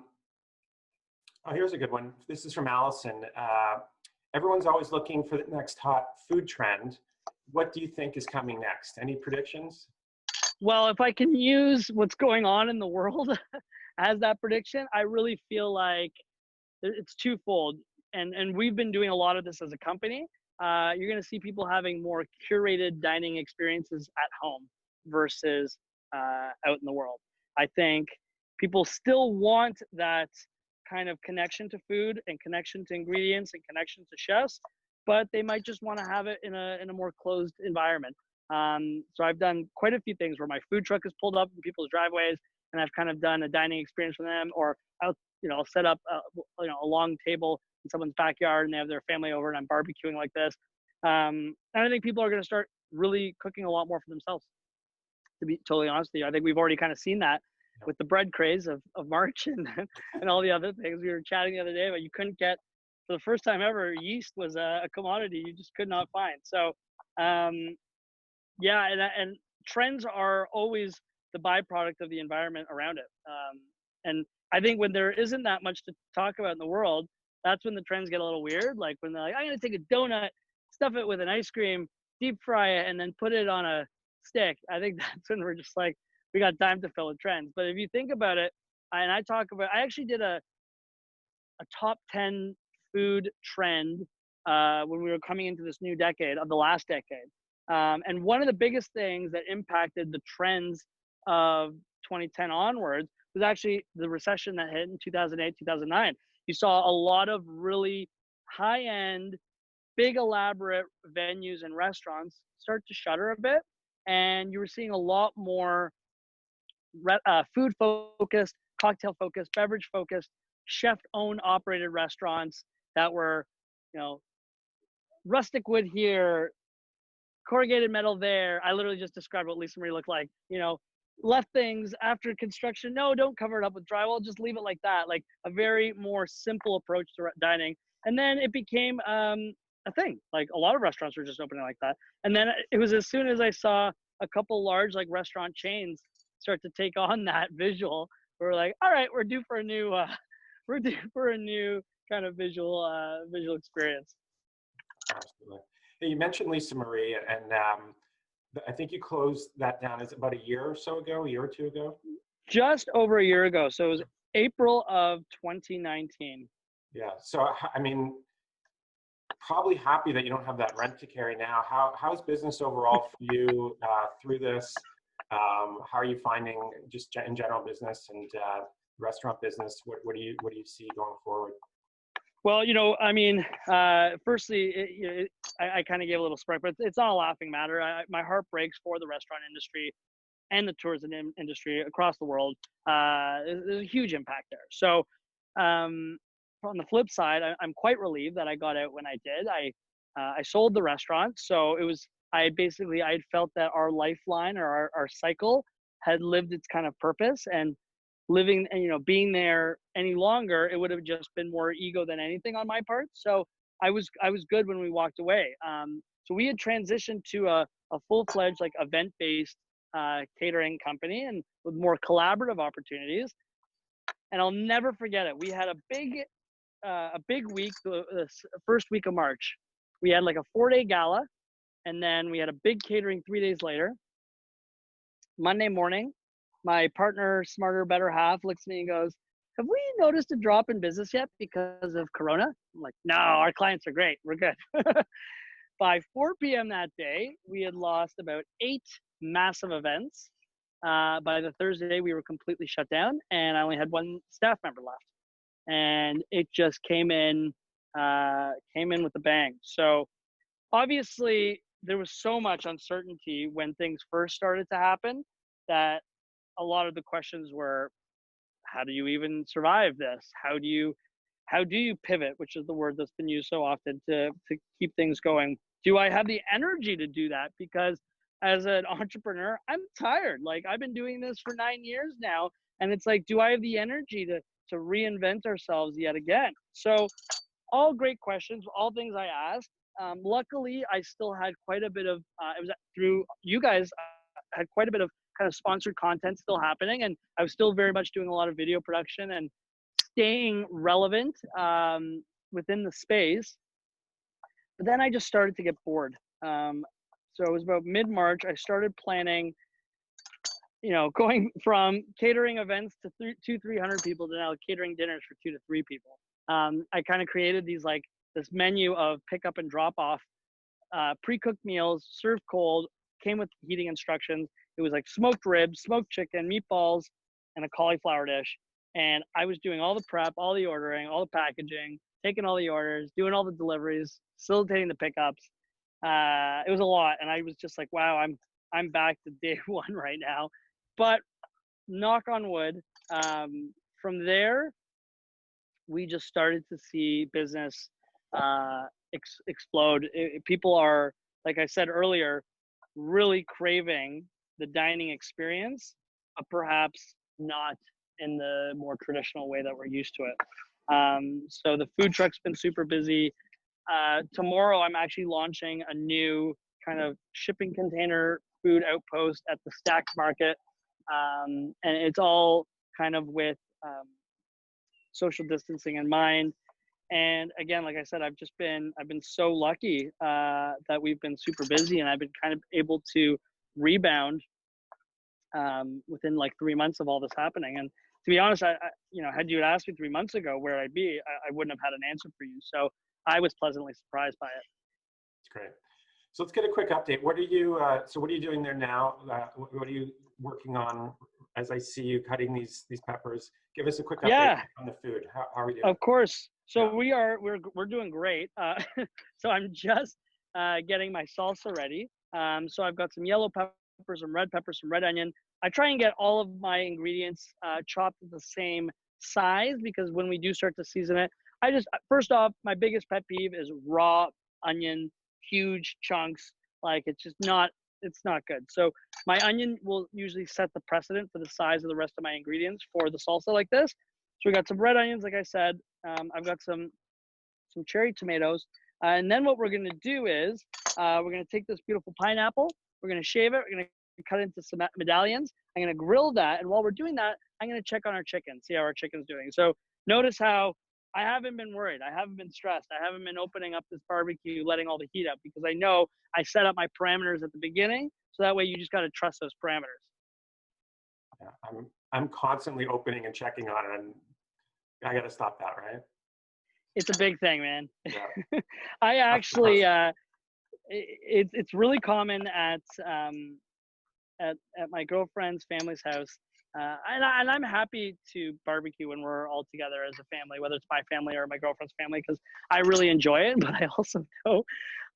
[SPEAKER 1] Here's a good one. This is from Allison. Everyone's always looking for the next hot food trend. What do you think is coming next? Any predictions?
[SPEAKER 2] Well, if I can use what's going on in the world as that prediction, I really feel like it's twofold. And we've been doing a lot of this as a company. You're going to see people having more curated dining experiences at home versus out in the world. I think people still want that kind of connection to food and connection to ingredients and connection to chefs, but they might just want to have it in a more closed environment. So I've done quite a few things where my food truck is pulled up in people's driveways, and I've kind of done a dining experience for them, or I'll set up a long table in someone's backyard and they have their family over and I'm barbecuing like this. And I think people are going to start really cooking a lot more for themselves, to be totally honest with you. I think we've already kind of seen that with the bread craze of March and all the other things. We were chatting the other day, but you couldn't get, for the first time ever, yeast was a commodity you just could not find. So yeah, and trends are always the byproduct of the environment around it. And I think when there isn't that much to talk about in the world, that's when the trends get a little weird. Like when they're like, I'm going to take a donut, stuff it with an ice cream, deep fry it, and then put it on a stick. I think that's when we're just like, we got time to fill with trends. But if you think about it, I actually did a top 10 food trend when we were coming into this new decade of the last decade. And one of the biggest things that impacted the trends of 2010 onwards was actually the recession that hit in 2008, 2009. You saw a lot of really high-end, big elaborate venues and restaurants start to shutter a bit, and you were seeing a lot more food focused, cocktail focused, beverage focused, chef owned operated restaurants that were, you know, rustic wood here, corrugated metal there. I literally just described what Lisa Marie looked like. You know, left things after construction. No, don't cover it up with drywall. Just leave it like that. Like a very more simple approach to dining. And then it became a thing. Like a lot of restaurants were just opening like that. And then it was as soon as I saw a couple large like restaurant chains start to take on that visual, we're like, all right, we're due for a new kind of visual experience.
[SPEAKER 1] Absolutely. You mentioned Lisa Marie, and I think you closed that down. Is it about a year or so ago, a year or two ago?
[SPEAKER 2] Just over a year ago. So it was April of 2019.
[SPEAKER 1] Yeah. So, I mean, probably happy that you don't have that rent to carry now. How's business overall for you through this? How are you finding just in general business and restaurant business? What do you see going forward?
[SPEAKER 2] Well, you know, I mean, firstly, I kind of gave a little spark, but it's not a laughing matter. My heart breaks for the restaurant industry and the tourism industry across the world. There's a huge impact there. So, on the flip side, I'm quite relieved that I got out when I did. I sold the restaurant, so it was I had felt that our lifeline or our cycle had lived its kind of purpose, and living and, you know, being there any longer, it would have just been more ego than anything on my part. So I was good when we walked away. So we had transitioned to a full-fledged like event-based catering company and with more collaborative opportunities. And I'll never forget it. We had a big week, the first week of March. We had like a 4-day gala, and then we had a big catering 3 days later. Monday morning, my partner, smarter, better half, looks at me and goes, "Have we noticed a drop in business yet because of Corona?" I'm like, "No, our clients are great. We're good." By 4 p.m. that day, we had lost about 8 massive events. By the Thursday, we were completely shut down, and I only had 1 staff member left. And it just came in with a bang. So obviously, there was so much uncertainty when things first started to happen that a lot of the questions were, how do you even survive this? How do you pivot, which is the word that's been used so often to keep things going? Do I have the energy to do that? Because as an entrepreneur, I'm tired. Like I've been doing this for 9 years now, and it's like, do I have the energy to reinvent ourselves yet again? So all great questions, all things I asked. Luckily, I still had quite a bit of, it was through you guys, had quite a bit of kind of sponsored content still happening. And I was still very much doing a lot of video production and staying relevant within the space. But then I just started to get bored. So it was about mid-March, I started planning, you know, going from catering events to 200-300 people to now catering dinners for 2 to 3 people. I kind of created this menu of pick up and drop off, pre-cooked meals, served cold, came with heating instructions. It was like smoked ribs, smoked chicken, meatballs, and a cauliflower dish. And I was doing all the prep, all the ordering, all the packaging, taking all the orders, doing all the deliveries, facilitating the pickups. It was a lot. And I was just like, wow, I'm back to day one right now. But knock on wood, from there, we just started to see business explode. People are, like I said earlier, really craving the dining experience, but perhaps not in the more traditional way that we're used to it. So the food truck's been super busy. Tomorrow, I'm actually launching a new kind of shipping container food outpost at the Stack Market. And it's all kind of with social distancing in mind. And again, like I said, I've been so lucky that we've been super busy, and I've been kind of able to rebound within like 3 months of all this happening. And be honest, had you asked me 3 months ago where I'd be, I wouldn't have had an answer for you. So I was pleasantly surprised by it.
[SPEAKER 1] It's great. So let's get a quick update. What are you doing there now? What are you working on as I see you cutting these peppers? Give us a quick update on the food. How are we doing?
[SPEAKER 2] Of course. So we're doing great. So I'm just getting my salsa ready. So I've got some yellow peppers, some red peppers, some red onion. I try and get all of my ingredients chopped at the same size, because when we do start to season it, first off, my biggest pet peeve is raw onion, huge chunks. Like it's not good. So my onion will usually set the precedent for the size of the rest of my ingredients for the salsa like this. So we got some red onions, like I said. I've got some cherry tomatoes. And then what we're going to do is we're going to take this beautiful pineapple. We're going to shave it. We're going to cut it into some medallions. I'm going to grill that. And while we're doing that, I'm going to check on our chicken, see how our chicken's doing. So notice how I haven't been worried. I haven't been stressed. I haven't been opening up this barbecue, letting all the heat up, because I know I set up my parameters at the beginning. So that way you just got to trust those parameters.
[SPEAKER 1] Yeah, I'm constantly opening and checking on it, and I got to stop that, right?
[SPEAKER 2] It's a big thing, man.
[SPEAKER 1] Yeah.
[SPEAKER 2] I actually, it's really common at my girlfriend's family's house. And I'm happy to barbecue when we're all together as a family, whether it's my family or my girlfriend's family, because I really enjoy it. But I also know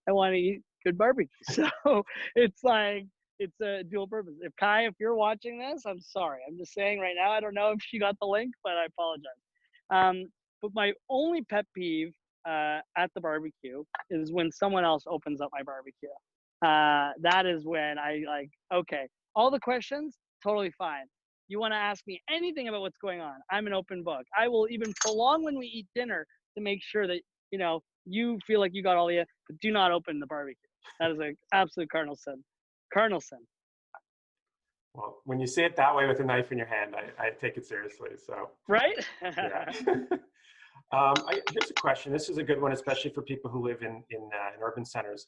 [SPEAKER 2] I want to eat good barbecue. So it's a dual purpose. If you're watching this, I'm sorry. I'm just saying right now, I don't know if she got the link, but I apologize. But my only pet peeve at the barbecue is when someone else opens up my barbecue. That is when okay, all the questions, totally fine. You want to ask me anything about what's going on, I'm an open book. I will even prolong when we eat dinner to make sure that, you feel like you got all the, but do not open the barbecue. That is an absolute cardinal sin. Cardinal sin.
[SPEAKER 1] Well, when you say it that way with a knife in your hand, I take it seriously. So
[SPEAKER 2] right.
[SPEAKER 1] Yeah. Here's a question. This is a good one, especially for people who live in urban centers.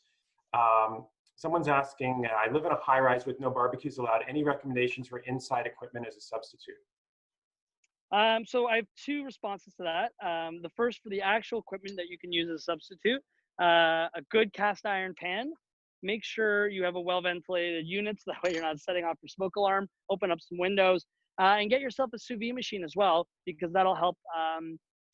[SPEAKER 1] Someone's asking, I live in a high-rise with no barbecues allowed. Any recommendations for inside equipment as a substitute?
[SPEAKER 2] So I have two responses to that. The first, for the actual equipment that you can use as a substitute, a good cast iron pan. Make sure you have a well-ventilated unit, so that way you're not setting off your smoke alarm. Open up some windows, and get yourself a sous vide machine as well, because that'll help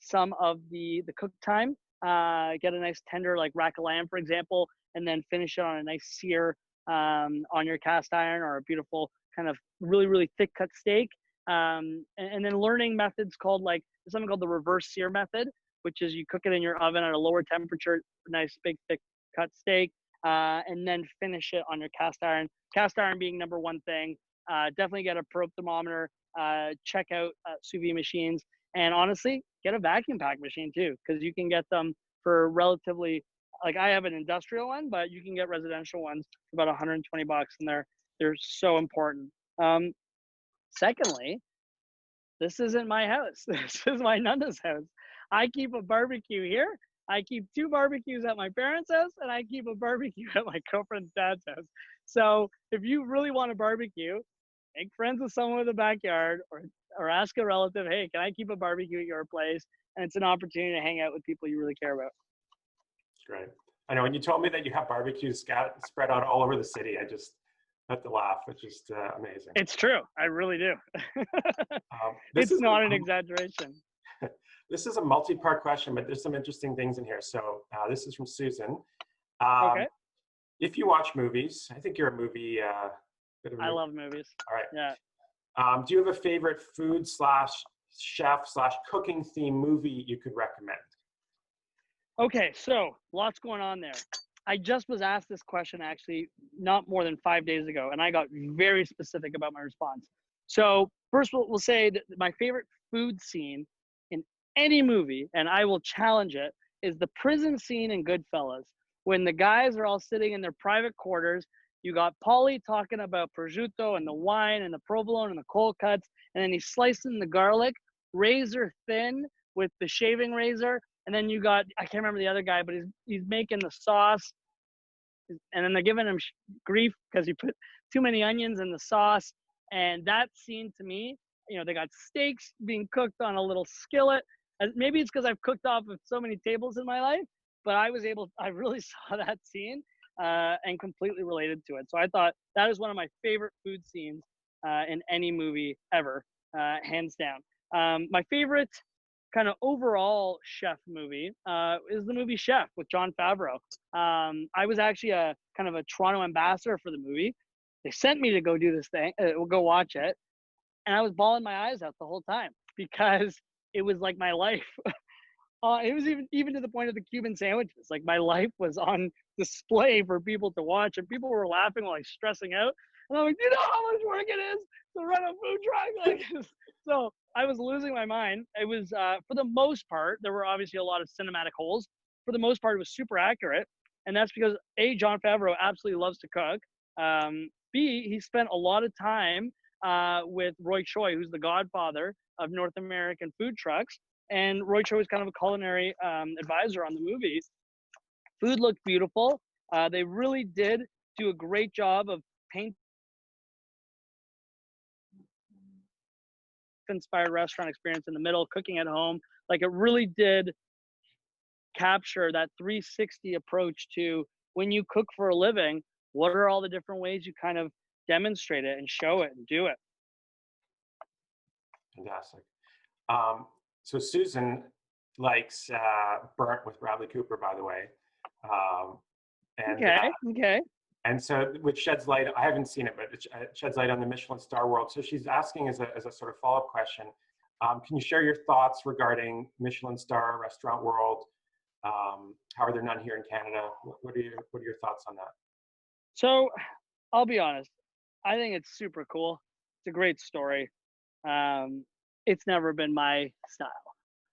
[SPEAKER 2] some of the cook time. Get a nice tender, like rack of lamb, for example, and then finish it on a nice sear on your cast iron, or a beautiful kind of really, really thick cut steak. And then learning methods there's something called the reverse sear method, which is you cook it in your oven at a lower temperature, nice big thick cut steak, and then finish it on your cast iron. Cast iron being number one thing. Definitely get a probe thermometer, check out sous vide machines, and honestly, get a vacuum pack machine too, because you can get them for relatively, I have an industrial one, but you can get residential ones for about $120, and they're so important. Secondly, this isn't my house. This is my Nona's house. I keep a barbecue here. I keep 2 barbecues at my parents' house, and I keep a barbecue at my girlfriend's dad's house. So if you really want to barbecue, make friends with someone with a backyard, or ask a relative, hey, can I keep a barbecue at your place? And it's an opportunity to hang out with people you really care about.
[SPEAKER 1] Great. I know when you told me that you have barbecues spread out all over the city, I just had to laugh. It's just amazing.
[SPEAKER 2] It's true. I really do. It's not an exaggeration.
[SPEAKER 1] This is a multi-part question, but there's some interesting things in here. So this is from Susan.
[SPEAKER 2] Okay.
[SPEAKER 1] If you watch movies, I think you're a movie.
[SPEAKER 2] I love movies.
[SPEAKER 1] All right.
[SPEAKER 2] Yeah.
[SPEAKER 1] Do you have a favorite food / chef / cooking theme movie you could recommend?
[SPEAKER 2] Okay, so lots going on there. I just was asked this question actually not more than 5 days ago, and I got very specific about my response. So first we'll say that my favorite food scene in any movie, and I will challenge it, is the prison scene in Goodfellas, when the guys are all sitting in their private quarters. You got Paulie talking about prosciutto and the wine and the provolone and the cold cuts, and then he's slicing the garlic razor thin with the shaving razor. And then you got, I can't remember the other guy, but he's making the sauce. And then they're giving him grief because he put too many onions in the sauce. And that scene to me They got steaks being cooked on a little skillet. And maybe it's because I've cooked off of so many tables in my life, but I really saw that scene and completely related to it. So I thought that is one of my favorite food scenes in any movie ever, hands down. My favorite kind of overall chef movie is the movie Chef with Jon Favreau. I was actually a kind of a Toronto ambassador for the movie. They sent me to go do this thing, go watch it, and I was bawling my eyes out the whole time because it was like my life. It was even to the point of the Cuban sandwiches. Like my life was on display for people to watch, and people were laughing while stressing out. And I'm like, you know how much work it is to run a food truck? Like, so I was losing my mind. It was, for the most part, there were obviously a lot of cinematic holes. For the most part, it was super accurate, and that's because A, Jon Favreau absolutely loves to cook. B, he spent a lot of time with Roy Choi, who's the godfather of North American food trucks. And Roy Choi was kind of a culinary advisor on the movie. Food looked beautiful. They really did do a great job of paint inspired restaurant experience in the middle, cooking at home. Like it really did capture that 360 approach to when you cook for a living, what are all the different ways you kind of demonstrate it and show it and do it.
[SPEAKER 1] Fantastic. So Susan likes Burnt with Bradley Cooper, by the way.
[SPEAKER 2] Okay.
[SPEAKER 1] And so, which sheds light, I haven't seen it, but it sheds light on the Michelin star world. So she's asking as a sort of follow-up question, can you share your thoughts regarding Michelin star restaurant world? How are there none here in Canada? What are your thoughts on that?
[SPEAKER 2] So I'll be honest, I think it's super cool. It's a great story. It's never been my style.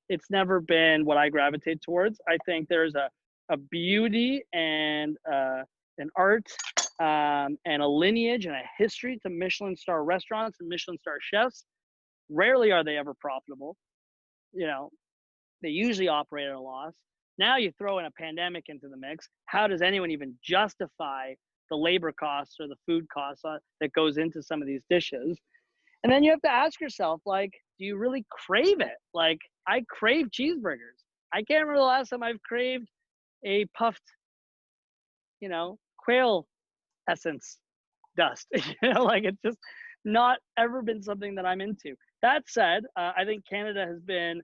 [SPEAKER 2] It's never been what I gravitate towards. I think there's a beauty and an art and a lineage and a history to Michelin star restaurants and Michelin star chefs. Rarely are they ever profitable. They usually operate at a loss. Now you throw in a pandemic into the mix. How does anyone even justify the labor costs or the food costs that goes into some of these dishes? And then you have to ask yourself, like, do you really crave it? Like, I crave cheeseburgers. I can't remember the last time I've craved a puffed, quail essence dust. Like it's just not ever been something that I'm into. That said, I think Canada has been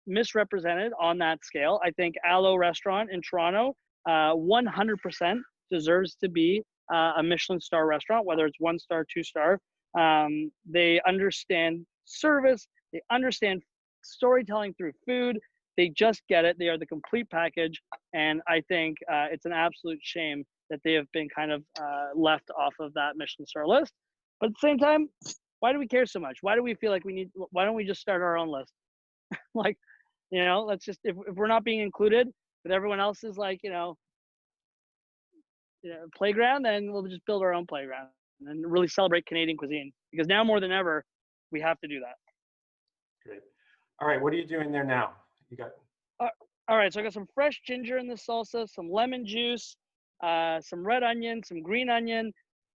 [SPEAKER 2] misrepresented on that scale. I think Aloe Restaurant in Toronto 100% deserves to be a Michelin star restaurant, whether it's 1 star, 2 star. They understand service. They understand storytelling through food. They just get it. They are the complete package. And I think it's an absolute shame that they have been kind of left off of that Michelin star list. But at the same time, why do we care so much? Why do we feel like why don't we just start our own list? Like, let's just, if we're not being included with everyone else's, like, playground, then we'll just build our own playground and really celebrate Canadian cuisine, because now more than ever, we have to do that.
[SPEAKER 1] Great. All right, what are you doing there now? You got.
[SPEAKER 2] All right, so I got some fresh ginger in the salsa, some lemon juice, some red onion, some green onion,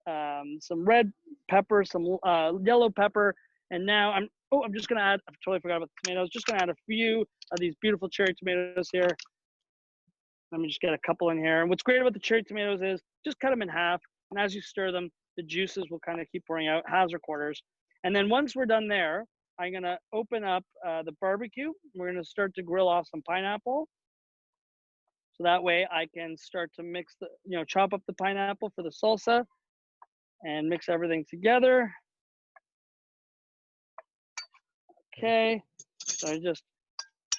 [SPEAKER 2] some red pepper, some yellow pepper, and now I'm just gonna add. I totally forgot about the tomatoes. Just gonna add a few of these beautiful cherry tomatoes here. Let me just get a couple in here. And what's great about the cherry tomatoes is just cut them in half, and as you stir them, the juices will kind of keep pouring out, halves or quarters. And then once we're done there, I'm gonna open up the barbecue. We're gonna start to grill off some pineapple. So that way I can start to mix chop up the pineapple for the salsa and mix everything together. Okay, so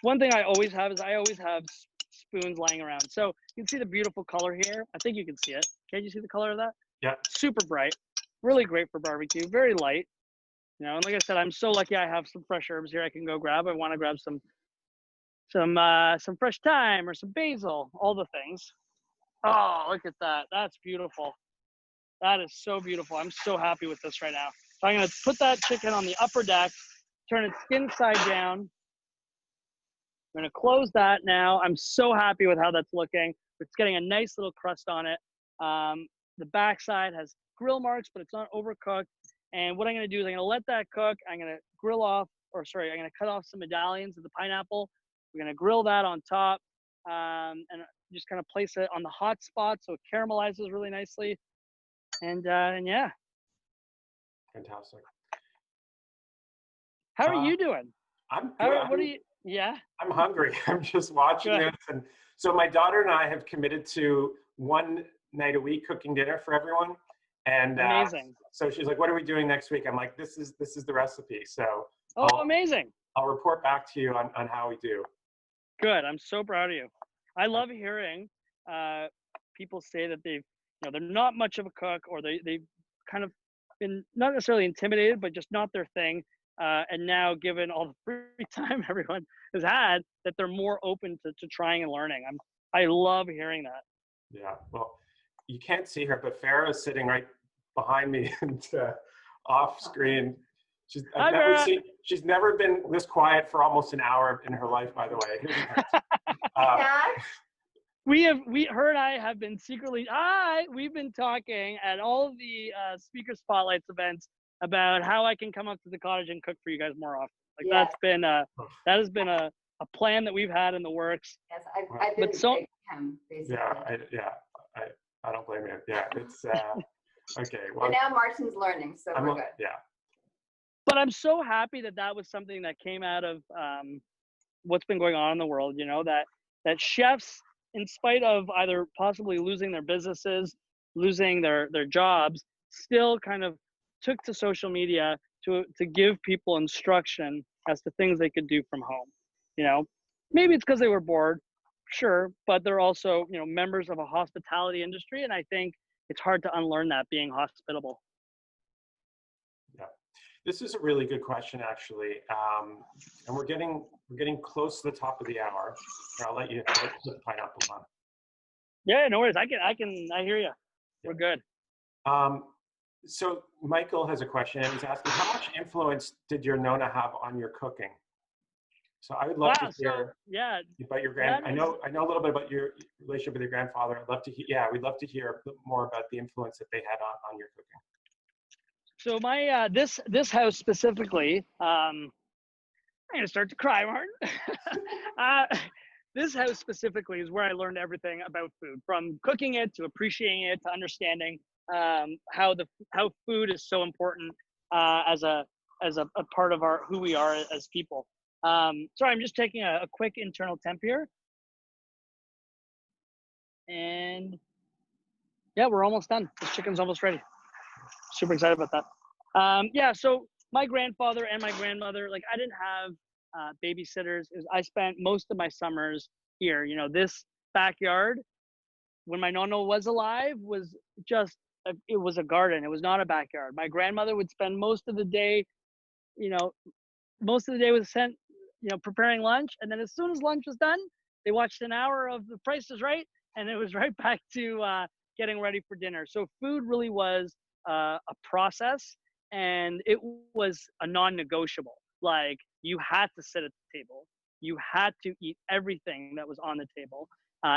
[SPEAKER 2] one thing I always have is I always have spoons lying around. So you can see the beautiful color here. I think you can see it. Can you see the color of that?
[SPEAKER 1] Yeah.
[SPEAKER 2] Super bright, really great for barbecue, very light. And like I said, I'm so lucky I have some fresh herbs here I can go grab. I want to grab some fresh thyme or some basil, all the things. Oh, look at that. That's beautiful. That is so beautiful. I'm so happy with this right now. So I'm going to put that chicken on the upper deck, turn it skin side down. I'm going to close that now. I'm so happy with how that's looking. It's getting a nice little crust on it. The backside has grill marks, but it's not overcooked. And what I'm going to do is I'm going to let that cook. I'm going to I'm going to cut off some medallions of the pineapple. We're going to grill that on top, and just kind of place it on the hot spot so it caramelizes really nicely. And yeah.
[SPEAKER 1] Fantastic.
[SPEAKER 2] How are you doing?
[SPEAKER 1] I'm good.
[SPEAKER 2] Yeah.
[SPEAKER 1] I'm hungry. I'm just watching this. And so my daughter and I have committed to one night a week cooking dinner for everyone. And
[SPEAKER 2] amazing.
[SPEAKER 1] So she's like, what are we doing next week? I'm like, this is the recipe. So
[SPEAKER 2] amazing.
[SPEAKER 1] I'll report back to you on how we do.
[SPEAKER 2] Good. I'm so proud of you. I love hearing people say that they're not much of a cook, or they've kind of been not necessarily intimidated, but just not their thing. And now, given all the free time everyone has had, that they're more open to trying and learning. I love hearing that.
[SPEAKER 1] Yeah. Well, you can't see her, but Farah's sitting right behind me and off screen. She's never been this quiet for almost an hour in her life, by the way.
[SPEAKER 2] Her and I have been we've been talking at all of the speaker spotlights events about how I can come up to the cottage and cook for you guys more often. That has been a plan that we've had in the works.
[SPEAKER 3] Yes, I've been him, basically.
[SPEAKER 1] I don't blame you. Yeah, it's okay. Well,
[SPEAKER 3] and now Martin's learning, so we're good.
[SPEAKER 1] Yeah.
[SPEAKER 2] But I'm so happy that was something that came out of what's been going on in the world. That chefs, in spite of either possibly losing their businesses, losing their jobs, still kind of took to social media to give people instruction as to things they could do from home. Maybe it's because they were bored, sure, but they're also, members of a hospitality industry, and I think it's hard to unlearn that, being hospitable.
[SPEAKER 1] Yeah, this is a really good question, actually, and we're getting close to the top of the hour. I'll let you put the pineapple on.
[SPEAKER 2] Yeah, no worries. I hear you. We're good.
[SPEAKER 1] So Michael has a question, and he's asking, how much influence did your Nona have on your cooking? So I would love to hear about your I know a little bit about your relationship with your grandfather. I'd love to hear. Yeah, we'd love to hear more about the influence that they had on your cooking.
[SPEAKER 2] So my this house specifically, I'm gonna start to cry, Martin. This house specifically is where I learned everything about food, from cooking it to appreciating it to understanding how food is so important as a part of who we are as people. Sorry, I'm just taking a quick internal temp here, and yeah, we're almost done. This chicken's almost ready. Super excited about that. So my grandfather and my grandmother, I didn't have babysitters. I spent most of my summers here. This backyard, when my Nona was alive, was just it was a garden. It was not a backyard. My grandmother would spend most of the day was spent preparing lunch, and then as soon as lunch was done, they watched an hour of The Price is Right, and it was right back to getting ready for dinner. So food really was a process, and it was a non-negotiable. You had to sit at the table, you had to eat everything that was on the table,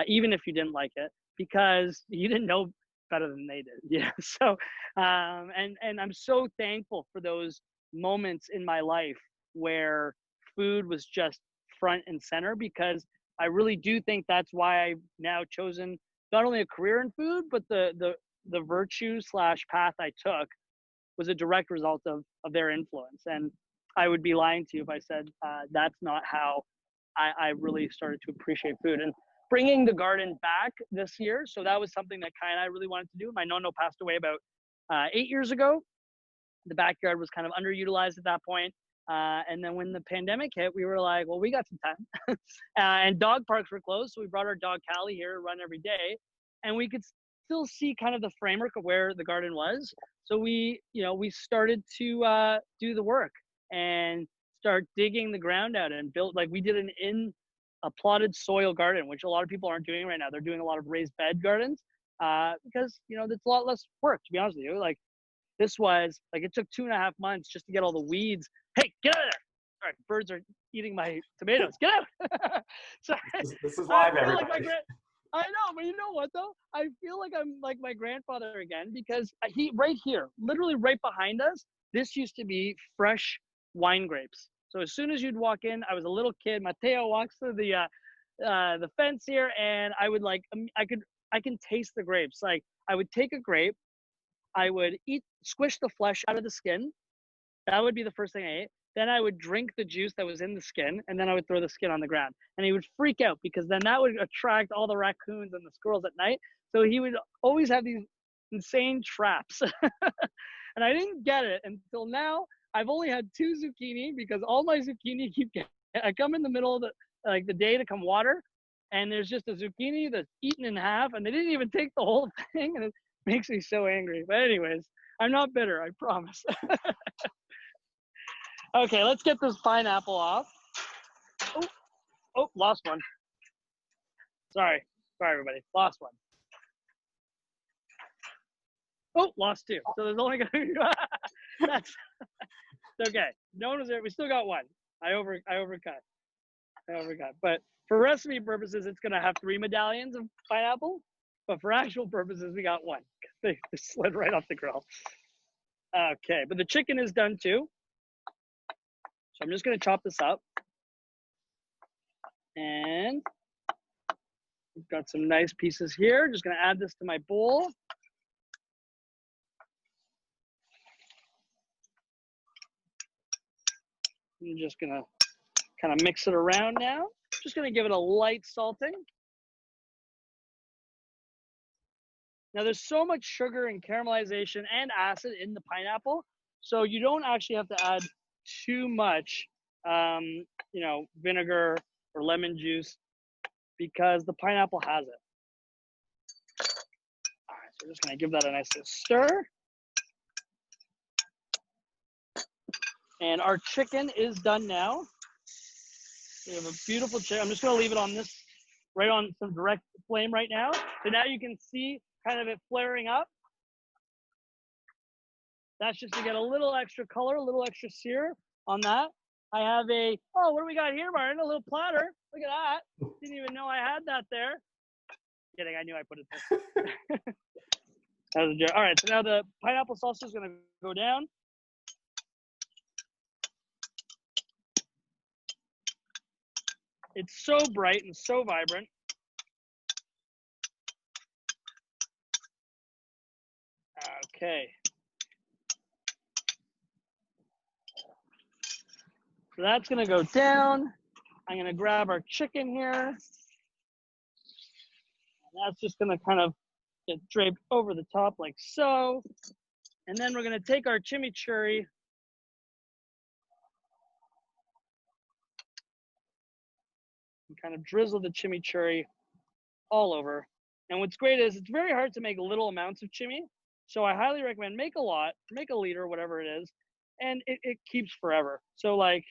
[SPEAKER 2] even if you didn't like it, because you didn't know better than they did. So and I'm so thankful for those moments in my life where food was just front and center, because I really do think that's why I've now chosen not only a career in food, but the virtue / path I took was a direct result of their influence. And I would be lying to you if I said that's not how I really started to appreciate food. And bringing the garden back this year, so that was something that Kai and I really wanted to do. My Nona passed away about 8 years ago. The backyard was kind of underutilized at that point. And then when the pandemic hit, we were like, well, we got some time. And dog parks were closed, so we brought our dog Callie here to run every day. And we could still see kind of the framework of where the garden was. So we started to do the work and start digging the ground out and build, we did a plotted soil garden, which a lot of people aren't doing right now. They're doing a lot of raised bed gardens because, it's a lot less work, to be honest with you. This was, it took 2.5 months just to get all the weeds. Hey, get out of there. All right, birds are eating my tomatoes. Get out. Sorry.
[SPEAKER 1] This is live, everybody.
[SPEAKER 2] I know, but you know what, though? I feel like I'm like my grandfather again, because he, right here, literally right behind us, this used to be fresh wine grapes. So as soon as you'd walk in, I was a little kid. Mateo walks through the fence here, and I would like, I can taste the grapes. Like I would take a grape, I would squish the flesh out of the skin. That would be the first thing I ate. Then I would drink the juice that was in the skin, and then I would throw the skin on the ground. And he would freak out because then that would attract all the raccoons and the squirrels at night. So he would always have these insane traps. And I didn't get it until now. I've only had 2 zucchini because all my zucchini I come in the middle of the day to come water, and there's just a zucchini that's eaten in half, and they didn't even take the whole thing, and it makes me so angry. But anyways, I'm not bitter, I promise. Okay, let's get this pineapple off. Oh, lost one. Sorry, everybody, lost one. Oh, lost 2. So there's only gonna be that's okay. Nona's there. We still got 1. I overcut. But for recipe purposes, it's gonna have 3 medallions of pineapple. But for actual purposes, we got 1. They slid right off the grill. Okay, but the chicken is done too. So I'm just gonna chop this up. And we've got some nice pieces here. Just gonna add this to my bowl. I'm just gonna kind of mix it around now. Just gonna give it a light salting. Now there's so much sugar and caramelization and acid in the pineapple, so you don't actually have to add too much, vinegar or lemon juice because the pineapple has it. All right, so we're just gonna give that a nice little stir. And our chicken is done now. We have a beautiful chicken. I'm just gonna leave it on this, right on some direct flame right now. So now you can see kind of it flaring up. That's just to get a little extra color, a little extra sear on that. I have what do we got here, Martin? A little platter. Look at that. Didn't even know I had that there. Kidding, I knew I put it there. That was a joke. All right, so now the pineapple salsa is gonna go down. It's so bright and so vibrant. Okay. So that's gonna go down. I'm gonna grab our chicken here. And that's just gonna kind of get draped over the top like so. And then we're gonna take our chimichurri. And kind of drizzle the chimichurri all over. And what's great is it's very hard to make little amounts of chimi. So I highly recommend make a lot, make a liter, whatever it is, and it keeps forever. So like,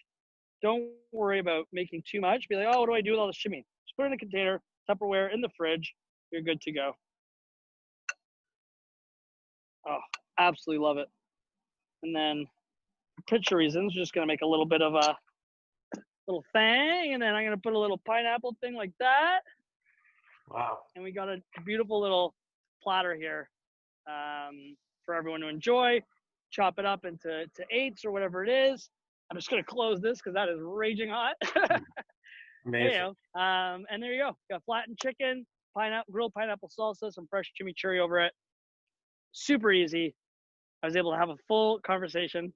[SPEAKER 2] don't worry about making too much. Be like, oh, what do I do with all this chimi? Just put it in a container, Tupperware, in the fridge. You're good to go. Oh, absolutely love it. And then for picture reasons, just gonna make a little bit of a little thing, and then I'm gonna put a little pineapple thing like that.
[SPEAKER 1] Wow. And
[SPEAKER 2] we got a beautiful little platter here for everyone to enjoy. Chop it up into 8s or whatever it is. I'm just gonna close this because that is raging hot.
[SPEAKER 1] Amazing.
[SPEAKER 2] And there you go. Got flattened chicken, grilled pineapple salsa, some fresh chimichurri over it. Super easy. I was able to have a full conversation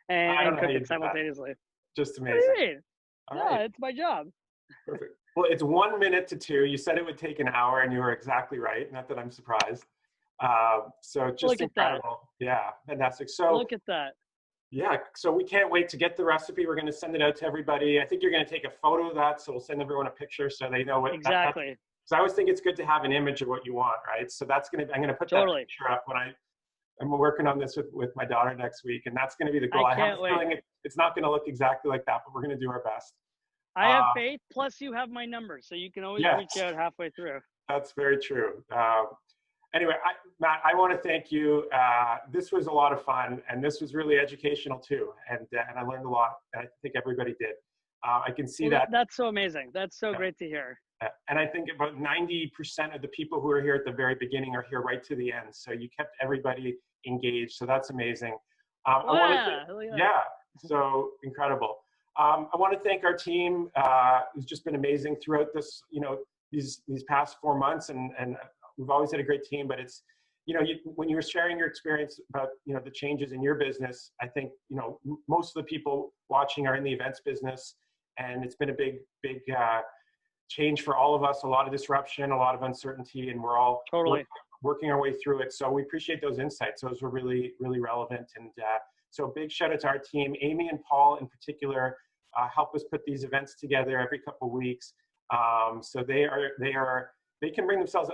[SPEAKER 2] and cook it simultaneously.
[SPEAKER 1] Just amazing.
[SPEAKER 2] What do you mean?
[SPEAKER 1] Right.
[SPEAKER 2] It's my job.
[SPEAKER 1] Perfect. Well, it's 1 minute to 2. You said it would take an hour, and you were exactly right. Not that I'm surprised. So just incredible. Yeah, fantastic. So
[SPEAKER 2] look at that.
[SPEAKER 1] Yeah, so we can't wait to get the recipe. We're going to send it out to everybody. I think you're going to take a photo of that, so we'll send everyone a picture so they know what
[SPEAKER 2] exactly.
[SPEAKER 1] Because I always think it's good to have an image of what you want, right? So that's going to. I'm going to put that picture up when I'm working on this with my daughter next week, and that's going to be the goal. I have a feeling it's not going to look exactly like that, but we're going to do our best.
[SPEAKER 2] I have faith. Plus, you have my number, so you can always reach out halfway through.
[SPEAKER 1] That's very true. Anyway, Matt, I want to thank you. This was a lot of fun, and this was really educational too. And I learned a lot. I think everybody did. I can see that.
[SPEAKER 2] That's so amazing. That's so great to hear.
[SPEAKER 1] And I think about 90% of the people who are here at the very beginning are here right to the end. So you kept everybody engaged. So that's amazing. Yeah, so incredible. I want to thank our team, who's just been amazing throughout this, these past 4 months, and we've always had a great team. But it's, when you were sharing your experience about, the changes in your business, I think, most of the people watching are in the events business, and it's been a big change for all of us. A lot of disruption, a lot of uncertainty, and we're all working our way through it. So we appreciate those insights. Those were really, really relevant. And so big shout out to our team. Amy and Paul in particular help us put these events together every couple of weeks. So they can bring themselves,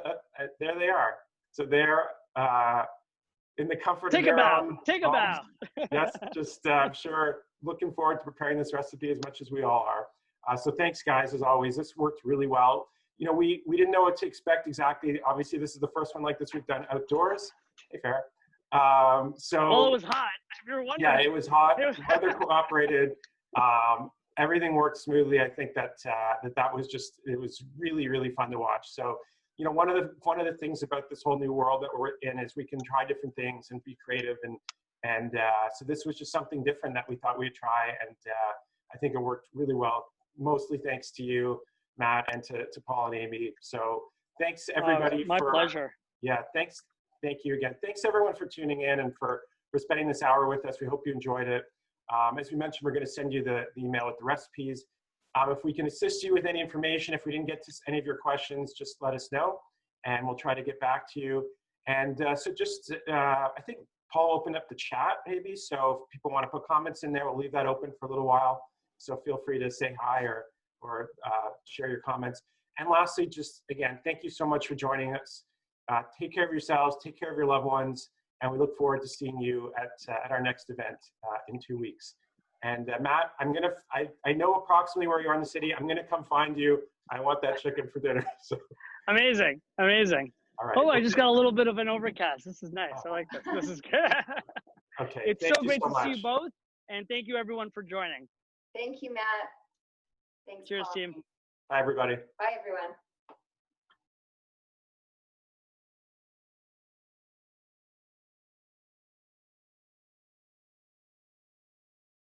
[SPEAKER 1] there they are. So they're in the comfort of their own.
[SPEAKER 2] Take a bow.
[SPEAKER 1] Yes, just I'm sure looking forward to preparing this recipe as much as we all are. So thanks, guys, as always. This worked really well. We didn't know what to expect exactly. Obviously, this is the first one like this we've done outdoors. Hey, Farrah.
[SPEAKER 2] Well, it was hot. If you're wondering.
[SPEAKER 1] Yeah, it was hot. The weather cooperated. Everything worked smoothly. I think that was just, it was really, really fun to watch. So, one of the things about this whole new world that we're in is we can try different things and be creative. And so this was just something different that we thought we'd try. And I think it worked really well, mostly thanks to you, Matt, and to Paul and Amy. So thanks everybody.
[SPEAKER 2] My pleasure.
[SPEAKER 1] Yeah, thanks. Thank you again. Thanks everyone for tuning in and for spending this hour with us. We hope you enjoyed it. As we mentioned, we're going to send you the email with the recipes. If we can assist you with any information, if we didn't get to any of your questions, just let us know and we'll try to get back to you. And so just, I think Paul opened up the chat maybe. So if people want to put comments in there, we'll leave that open for a little while. So feel free to say hi or share your comments. And lastly, just again, thank you so much for joining us. Take care of yourselves, take care of your loved ones, and we look forward to seeing you at our next event in 2 weeks. And Matt, I know approximately where you are in the city. I'm gonna come find you. I want that chicken for dinner. So.
[SPEAKER 2] Amazing. All right. Oh, I just got a little bit of an overcast. This is nice. I like this. This is good.
[SPEAKER 1] Okay.
[SPEAKER 2] It's so great to see you both, and thank you everyone for joining.
[SPEAKER 3] Thank you, Matt. Thanks.
[SPEAKER 2] Cheers,
[SPEAKER 3] Paul.
[SPEAKER 2] team.
[SPEAKER 1] Bye, everybody.
[SPEAKER 3] Bye, everyone.